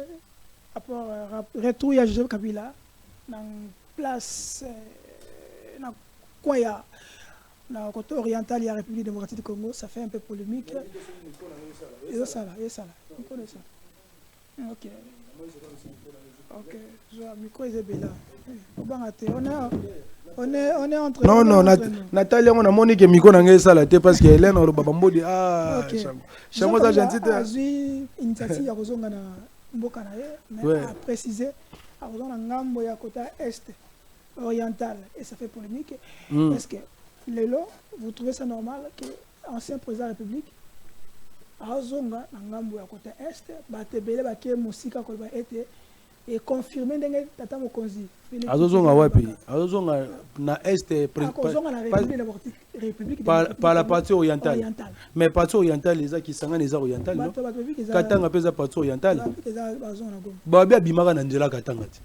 Speaker 2: rapport retour à Joseph Kabila dans place dans Kwaya? Dans le côté oriental, il y a la République démocratique du Congo, ça fait un peu polémique. Et ça là. Ok. Ok. Micro Isabella. On est entre.
Speaker 3: Non, Nathalie, on a monique micro dans ça là, parce que Hélène on babambodi
Speaker 2: Chamo ça gentil. Azui initiative ya kozonga na mboka na ye, mais à préciser à kozonga ngambo ya côté est oriental et ça fait polémique. Est-ce que Lélo, vous trouvez ça normal que ancien président de la République azonga na ngambo ya côté est batebele bakie musika ko ba été et confirmer ndenge tata mokonzi
Speaker 3: azozonga wapi azozonga na est par la partie orientale mais partie orientale les qui sanga les orientales non katanga pesa partie orientale ba bia bimaka na nzela katanga ti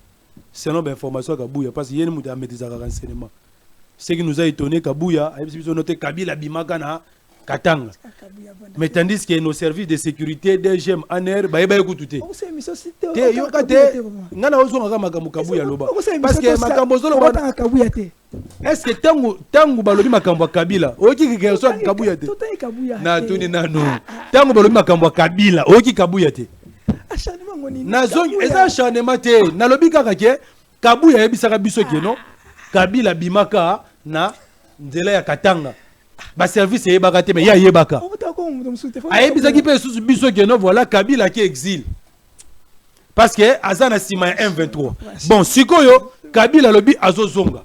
Speaker 3: selon information Kabuya parce que yene muta metisa renseignement ce qui nous a étonné Kabuya a biso noté Kabila bimaka na Katanga. Mais tandis que nos services de sécurité, DGM, ANR, bah écoutez. Parce que est-ce que tangu balobi makambo Kabila, oki kigeso Kabuya te. Na tuni nano. Tangu balobi makambo Kabila, oki Kabuya te. Na zone eza acharnement te. Na lobi kaka ke Kabuya yebisaka biso ke no. Kabila bimaka na nzela ya Katanga. Ba service yebaka te mais ya yebaka. Ayebisaki pe sous biso ke no voilà Kabila qui exil. Parce que azana sima M23. Bon sikoyo Kabila lobi azozonga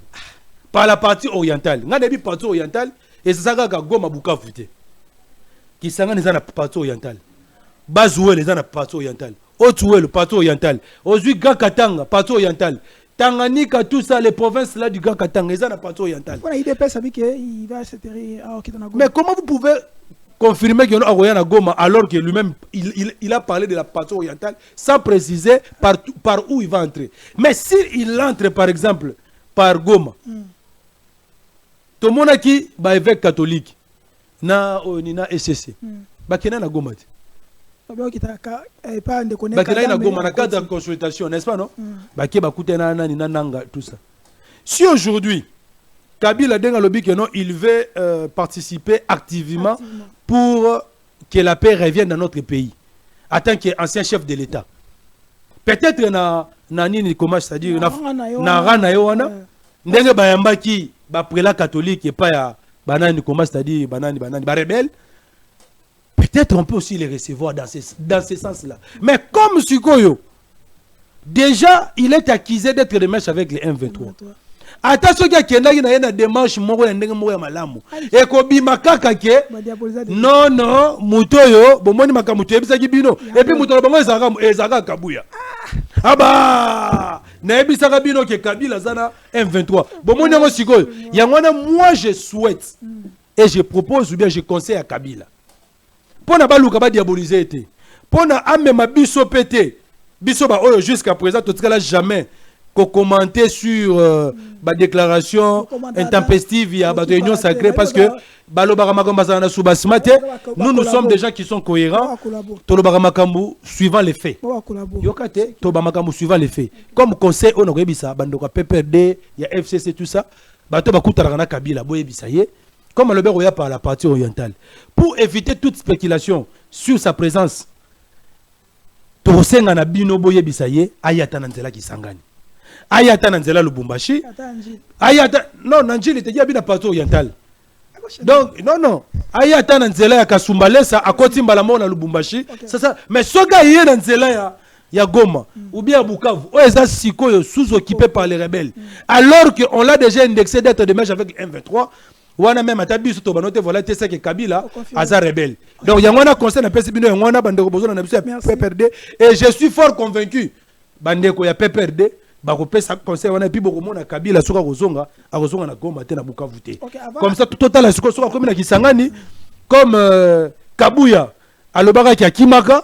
Speaker 3: par la partie orientale. Nga debi partie orientale et ça ka Goma Bukavu te. Ki sanga neza na partie orientale. Bazoué les na partie orientale. Otoué le partie orientale. Ozui Grand Katanga partie orientale. Tanganyika, tout ça, les provinces là du Grand Katanga, ils ont la partie orientale. Mais comment vous pouvez confirmer qu'il y a un Goma alors que lui-même il a parlé de la partie orientale sans préciser par où il va entrer? Mais s'il entre par exemple par Goma, tout le monde qui est évêque catholique, na SCC, bakena na Goma. Cadre de consultation, n'est-ce pas, non? Tout ça. Si aujourd'hui, Kabila il veut participer activement pour que la paix revienne dans notre pays, en tant qu'ancien chef de l'État, peut-être c'est-à-dire catholique et pas c'est-à-dire rebelle. Peut-être on peut aussi les recevoir dans ce sens-là. Mais comme Sukoyo, déjà, il est accusé d'être de mèche avec les M23. Attention qu'il y a une démarche et non, Mutoyo, bon, Makamuto, et puis Mutoyo, Ezaka Kabuya. Ah bah, Nebisaka Bino qui est Kabila Zana M23. Bon, moi je souhaite et je propose ou bien je conseille à Kabila. Pour ne pas diaboliser, pour ne pas biso pété, biso ba oyo jusqu'à présent, tout cas là jamais qu'on commenter sur la déclaration intempestive via la réunion sacrée parce que nous sommes des gens qui sont cohérents, suivant les faits. Suivant les faits. Comme conseil, on a dit ça, PPRD, il y a FCC, tout ça, Kabila, comme le Béroya par la partie orientale. Pour éviter toute spéculation sur sa présence, Tosenga na bino boye bisaye, ayata nanzela kisangani. Ayata nanzela Lubumbashi. Ayata, non, Nanjili te dit à la partie orientale. Donc, non. Ayata nanzela ya Kasumbalesa, à Kotimba na Lubumbashi. C'est ça. Mais ce gars y est nanzela ya Goma, ou bien à Bukavu, Oeza Sikoyo, sous-occupé par les rebelles. Alors qu'on l'a déjà indexé d'être de mèche avec M23. Wana même atabi soto banote voilà c'est ça que Kabila aza rebelle. Donc il y a un conseil na PCBino y a un bandeko bozona na biso PPRD et je suis fort convaincu bandeko ya PPRD ba ko pesa conseil wana pi boko mona Kabila soka kozonga akozonga na Goma te na Bukavu te. Comme ça total soka soka comme na Kisangani comme Kabuya alobaka ki akimaka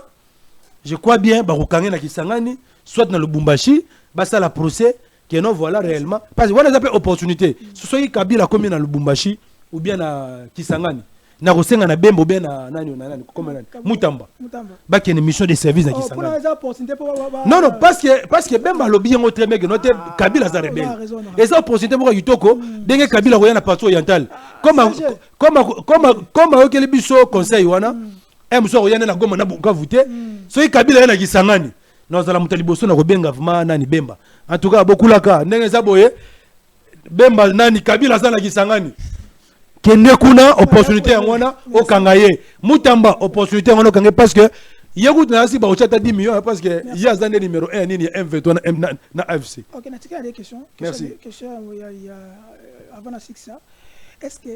Speaker 3: je crois bien ba ko kangé na Kisangani soit na Lubumbashi ba ça la procès que non voilà réellement parce que voilà des opportunités ce soit Kabila comme dans Lubumbashi ou bien à Kisangani na kosenga na Bembo bien na nani comme Mutamba ba qu'il y a une mission de service à Kisangani non parce que Bemba lobby en autre mec notre Kabila za rebelle et ça opportunité pour Yutoko denge Kabila roya na partie orientale comme okele biso conseil wana muso roya na Goma na Bukavu te so Kabila na Kisangani nous allons monter liboso na kobenga vraiment nani Bemba. En tout cas beaucoup là ka ndenge zaboye Bemba nani Kabila sana Kisangani. Kende kuna opportunité ngona okangaye. Mutamba opportunité ngona okangaye parce que yégout na si ba ochata 10 millions parce que il y a zane numéro 1 nini M23 na AFC.
Speaker 2: OK, na tika des questions.
Speaker 3: Merci.
Speaker 2: Question il y a avant la 6 ça. Est-ce que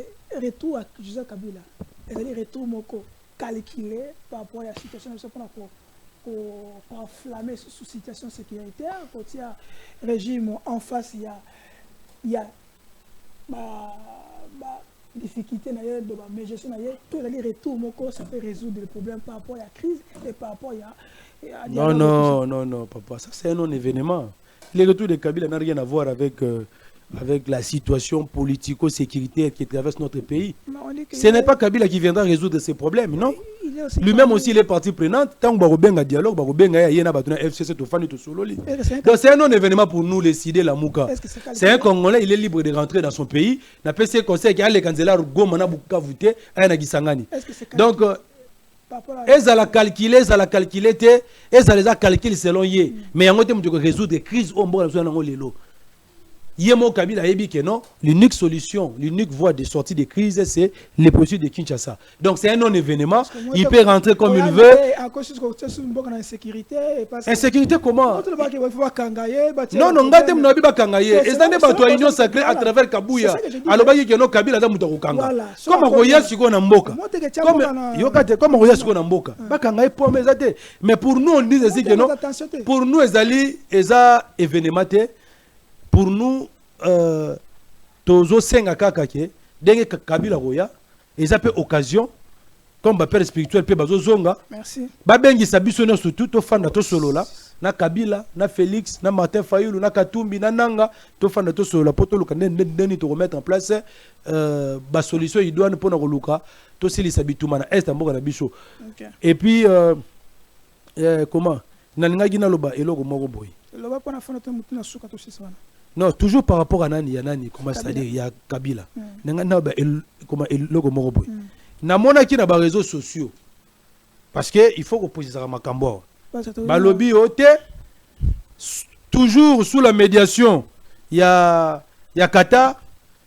Speaker 2: retour à Joseph Kabila c'est-à-dire retour moko calculé par rapport à la situation pour enflammer sous situation sécuritaire. Quand il y a régime en face, il y a difficulté mais je suis tout les retours moko ça peut résoudre le problème par rapport à la crise et par rapport à
Speaker 3: non papa, ça c'est un non-événement. Les retours de Kabila n'ont rien à voir avec la situation politico-sécuritaire qui traverse notre pays. Ce n'est pas Kabila qui viendra résoudre ces problèmes, non? Lui-même aussi, il est partie prenante. Tant que Barobenga dialogue, Barobenga y a un FCC tout fan tout solo. Donc c'est un non-événement pour nous, les Sidé, la Mouka. C'est un Congolais, il est libre de rentrer dans son pays. N'a pas ces conseils qui a les cancelars Gomana Bouka voûté à Nagisangani. Donc, ils ont calculé, ils ont calculé selon eux. Mais en termes de résoudre des crises, on va résoudre. Yemo Kabila a dit que non, l'unique solution, l'unique voie de sortie de crise, c'est les processus de Kinshasa. Donc c'est un non-événement, il peut rentrer comme il veut. Insécurité comment? Non, non, ngatem na biba kangaye. Ezande bato union sacrée à travers Kabuya. Alors ba yeke no Kabila za muto kanga. Comme roya siko na mboka. Comme yokate comme roya siko na mboka. Ba kangaye pomme ezate. Mais pour nous on dit aussi que non. Pour nous ezali eza événement. Pour nous, tozo senga kaka ke denge Kabila roya, et ça peut occasion comme ba père spirituel pe bazo zonga. Merci. Ba bengi sabiso no surtout to fanda to solo la na Kabila, na Félix, na Martin Fayulu, na Katumbi, na Nanga, to fanda to solo la poto luka ndeni to remettre en place ba solution idoine pour na luka to sili sabitu na est mboka na biso. Et puis comment na ninga gina loba eloko moko boy. Loba pona fona to mutu na suka to siswana. Non, toujours par rapport à Nani, comment c'est-à-dire, il y a Kabila. Comment logo moroboy. Na mona qui na ba réseaux sociaux. Parce que il faut que position à Makambo. Balobi ote toujours sous la médiation. Il y a Kata,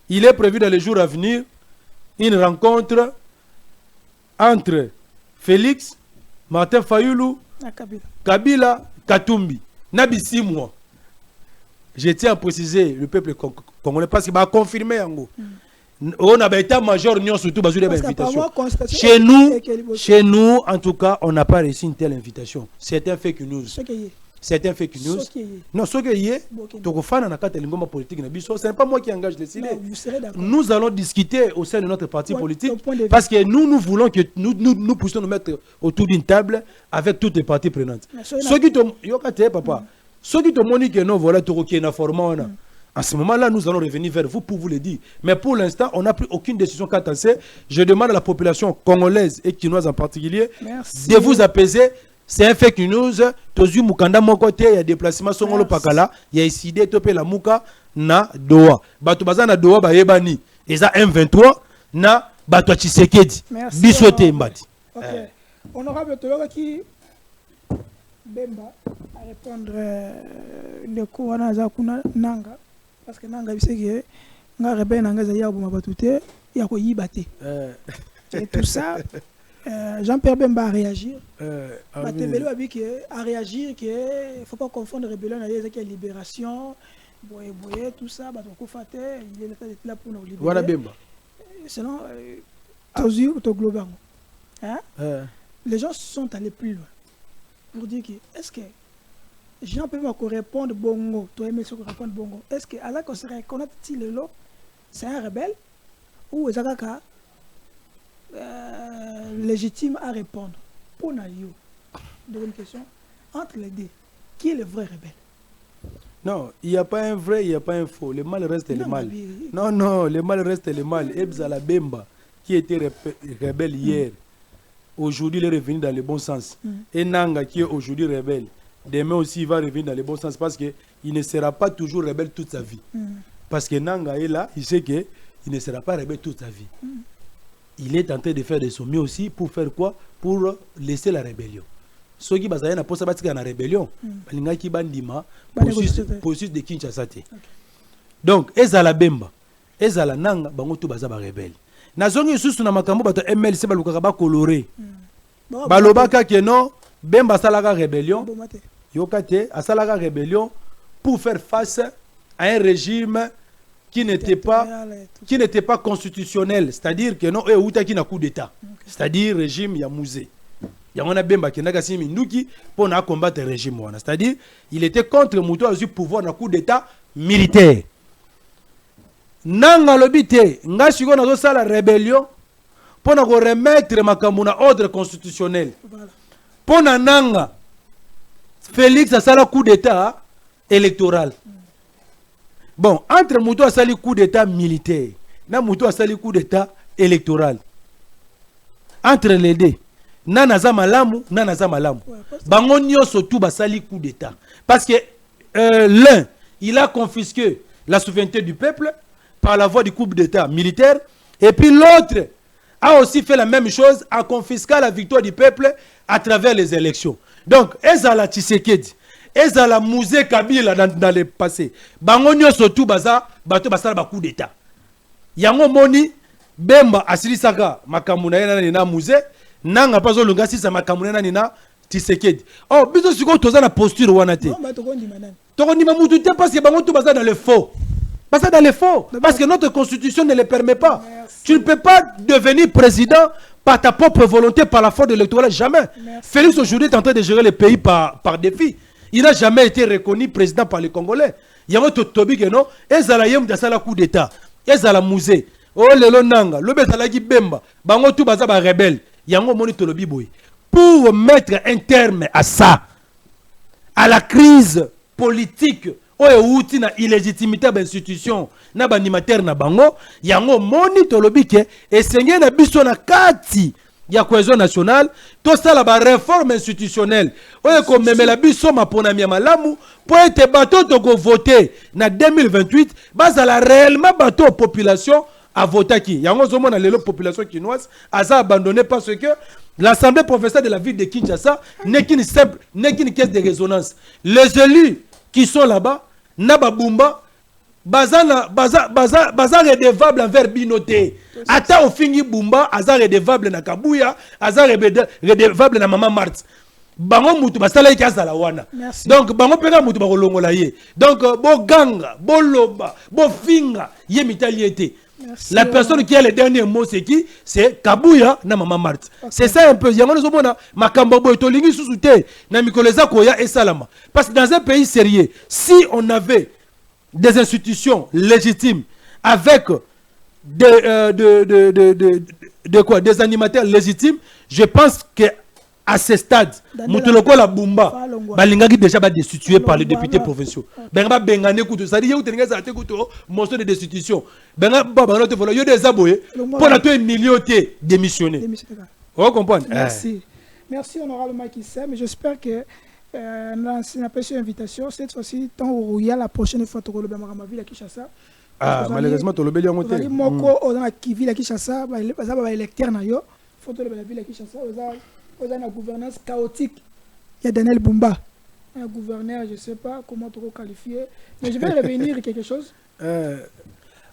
Speaker 3: il est prévu dans les jours à venir une rencontre entre Félix, Martin Fayulu, Kabila, Katumbi. Nabi 6 mois. Je tiens à préciser le peuple congolais parce qu'il m'a confirmé en gros. On a état-major surtout invitation. Chez nous, en tout cas, on n'a pas reçu une telle invitation. C'est un fake news. C'est un fake news. Non, ce qui est, ce n'est pas moi qui engage les idées. Nous allons discuter au sein de notre parti politique parce que nous voulons que nous puissions nous mettre autour d'une table avec toutes les parties prenantes. Ce qui te papa. Ceux qui te montrent que non, voilà, tu es information. En ce moment-là, nous allons revenir vers vous pour vous le dire. Mais pour l'instant, on n'a pris aucune décision quant à ça. Je demande à la population congolaise et quinoise en particulier de vous apaiser. C'est un fake news. Tozu Mukanda mon côté, il y a des déplacements sur le Pakala, il y a ici des topé la Muka na Doha. Batu bazana Doha ba yebani. Et ça M23 na Batu Tshisekedi. Bisote mbati.
Speaker 2: OK. Honorable Tologa qui Bemba à répondre le coup wana za kuna nanga parce que nanga biseke nga rebel nanga za ya boma batute ya ko yibate et tout ça Jean-Pierre Bemba a réagir Batebelo a dit que à réagir que faut pas confondre rébellion avec la libération boye tout ça ba ko faté il est là pour nous libérer
Speaker 3: voilà Bemba
Speaker 2: selon Tozu to global hein les gens sont allés plus loin pour dire que est-ce que Jean peut me répondre bongo, toi aimes répondre bongo. Est-ce que alors qu'on se reconnaît c'est un rebelle ou est-ce légitime à répondre? Pour Nayo, deuxième question, entre les deux, qui est le vrai rebelle?
Speaker 3: Non, il n'y a pas un vrai, il n'y a pas un faux. Le mal reste le mal. Non, le mal reste le mal. Ebzala Bemba, qui était rebelle hier, aujourd'hui il est revenu dans le bon sens. Et Nanga qui est aujourd'hui rebelle, demain aussi il va revenir dans le bon sens parce qu'il ne sera pas toujours rebelle toute sa vie. Parce que Nanga est là, il sait qu'il ne sera pas rebelle toute sa vie. Il est en train de faire de son mieux aussi pour faire quoi? Pour laisser la rébellion. Ceux qui basent pour savoir qu'il y a une rébellion, il qui bandima processus de Kinshasa. Donc, Ezala Bemba, Ezala Nanga, bangoto baza ba rebelle. Nazongi susu na makambo bato MLC balukaka ba coloré. Balobaka que non, Bemba salaga rébellion. Yokate asalaga rébellion pour faire face à un régime qui n'était pas constitutionnel, c'est-à-dire que non, qui n'a coup d'état, c'est-à-dire régime Yamouzé. Il y a un bemba qui n'a pas signé Minduki pour combattre le régime, c'est-à-dire il était contre Moutou à pouvoir na coup d'état militaire. Nanga lobité, nga siko na zo la rébellion pour na remettre makamuna ordre constitutionnel. Pour na nanga Félix a sala coup d'état électoral. Bon, entre Moutou a sali coup d'état militaire, na Moutou a sali coup d'état électoral. Entre les deux, nanaza malamu, nanaza malamu. Bango nyoso tout ba sali coup d'état. Parce que l'un, il a confisqué la souveraineté du peuple par la voie du coup d'état militaire, et puis l'autre a aussi fait la même chose, a confisqué la victoire du peuple à travers les élections. Donc, Ezala Tshisekedi, Ezala Mouzé Kabila dans le passé, bango nyoso tout baza, bato basala ba coup d'état. Yango moni, Bemba asilisaka makamuna yana nina Mouzé, nanga pazo lunga sisa makamuna nina Tshisekedi. Oh, biso siko toza na posture wana te. Tokondima mutu te parce que bango tout baza dans le faux. Parce dans les faux. Parce que notre constitution ne le permet pas. Merci. Tu ne peux pas devenir président par ta propre volonté, par la fraude électorale. Jamais. Merci. Félix aujourd'hui est en train de gérer le pays par défi. Il n'a jamais été reconnu président par les Congolais. Il y a un tobi que non. Ezala yem dasala coup d'état. Ezala Mouzé. Oh lelo nanga. Le bezalaki bemba. Bango tout baza ba rebelle. Yango moni tolobi boy. Pour mettre un terme à ça, à la crise politique, oyo outi na illégitimité ba institution na ba animateur na bango yango moni tolobi ke esengé na biso na kati ya cohésion nationale to sala ba réforme institutionnelle oyo ko memela biso mapona mi malamu pour être bateau to go voter na 2028 bazala réellement bateau population a voté qui yango zomo na lelo population chinoise a abandonné parce que l'assemblée provinciale de la ville de Kinshasa n'est qu'une simple n'est qu'une caisse de résonance. Les élus qui sont là-bas, Nababumba, Bazana redevable envers Binoté. Ata au fingi Bumba, Aza redevable na Kabuya, Aza redevable na Maman Marthe. Bango mutu basala ikasa la wana. Donc bango peka mutu bakolongola ye. Donc bo ganga, bo loba, bo finga, ye mitaliete. Merci. La personne qui a le dernier mot, c'est qui? C'est Kabuya na Maman Marthe. Okay. C'est ça un peu. Parce que dans un pays sérieux, si on avait des institutions légitimes avec des animateurs légitimes, je pense que à ce stade, Moutoloko la Bumba, Balingaki déjà destitué par les députés provinciaux. Benga Bengane Koutou, ça dit où tu as motion de destitution. Benga Baba Note Vola, il y a des abonnés pour la tuer millioté démissionner. Vous comprenez?
Speaker 2: Merci. Merci honorable Macky Sall, mais j'espère que c'est une petite invitation. Cette fois-ci, tant où il y a la prochaine fois, tu vas le ville à Kinshasa.
Speaker 3: Ah, malheureusement, tu vas le bélier en monté.
Speaker 2: Moko, on a qui ville à Kinshasa, il y a électeur na yo. Faut que la ville à Kinshasa, on a une gouvernance chaotique. Il y a Daniel Bumba, un gouverneur, je ne sais pas comment tu qualifier, mais je vais revenir quelque chose.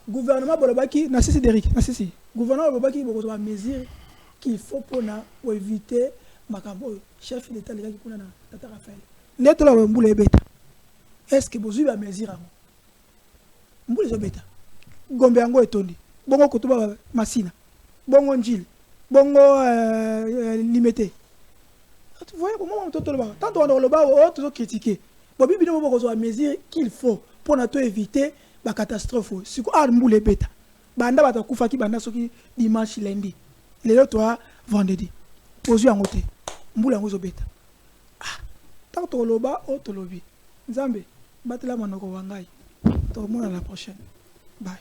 Speaker 2: Gouvernement Bolobaki, Nassisi Derrick, Nassisi. Gouvernement Bolobaki, il y a des mesures qu'il faut pour éviter Makambo, chef d'État, les gens qui sont Tata Raphaël. N'est-ce pas Mboule Beta? Est-ce que vous avez des mesures? Mboule Beta. Gombe Ango et Tony. Bongo Kotoba Massina. Bongo Njil. Bongo limité. Vous voyez comment on te le bat. Tant on le bat, on te critique. Bon, il y a des mesures qu'il faut pour éviter la catastrophe. Si vous avez un bêta, banda bata kufaki banda soki dimanche lundi. Les autres vendredi. Posez en côté. Mboula ngozo bêta. Ah, tant on le bat, on te le vit. Nzambe, battez la manoko wangai. Tout le monde à la prochaine. Bye.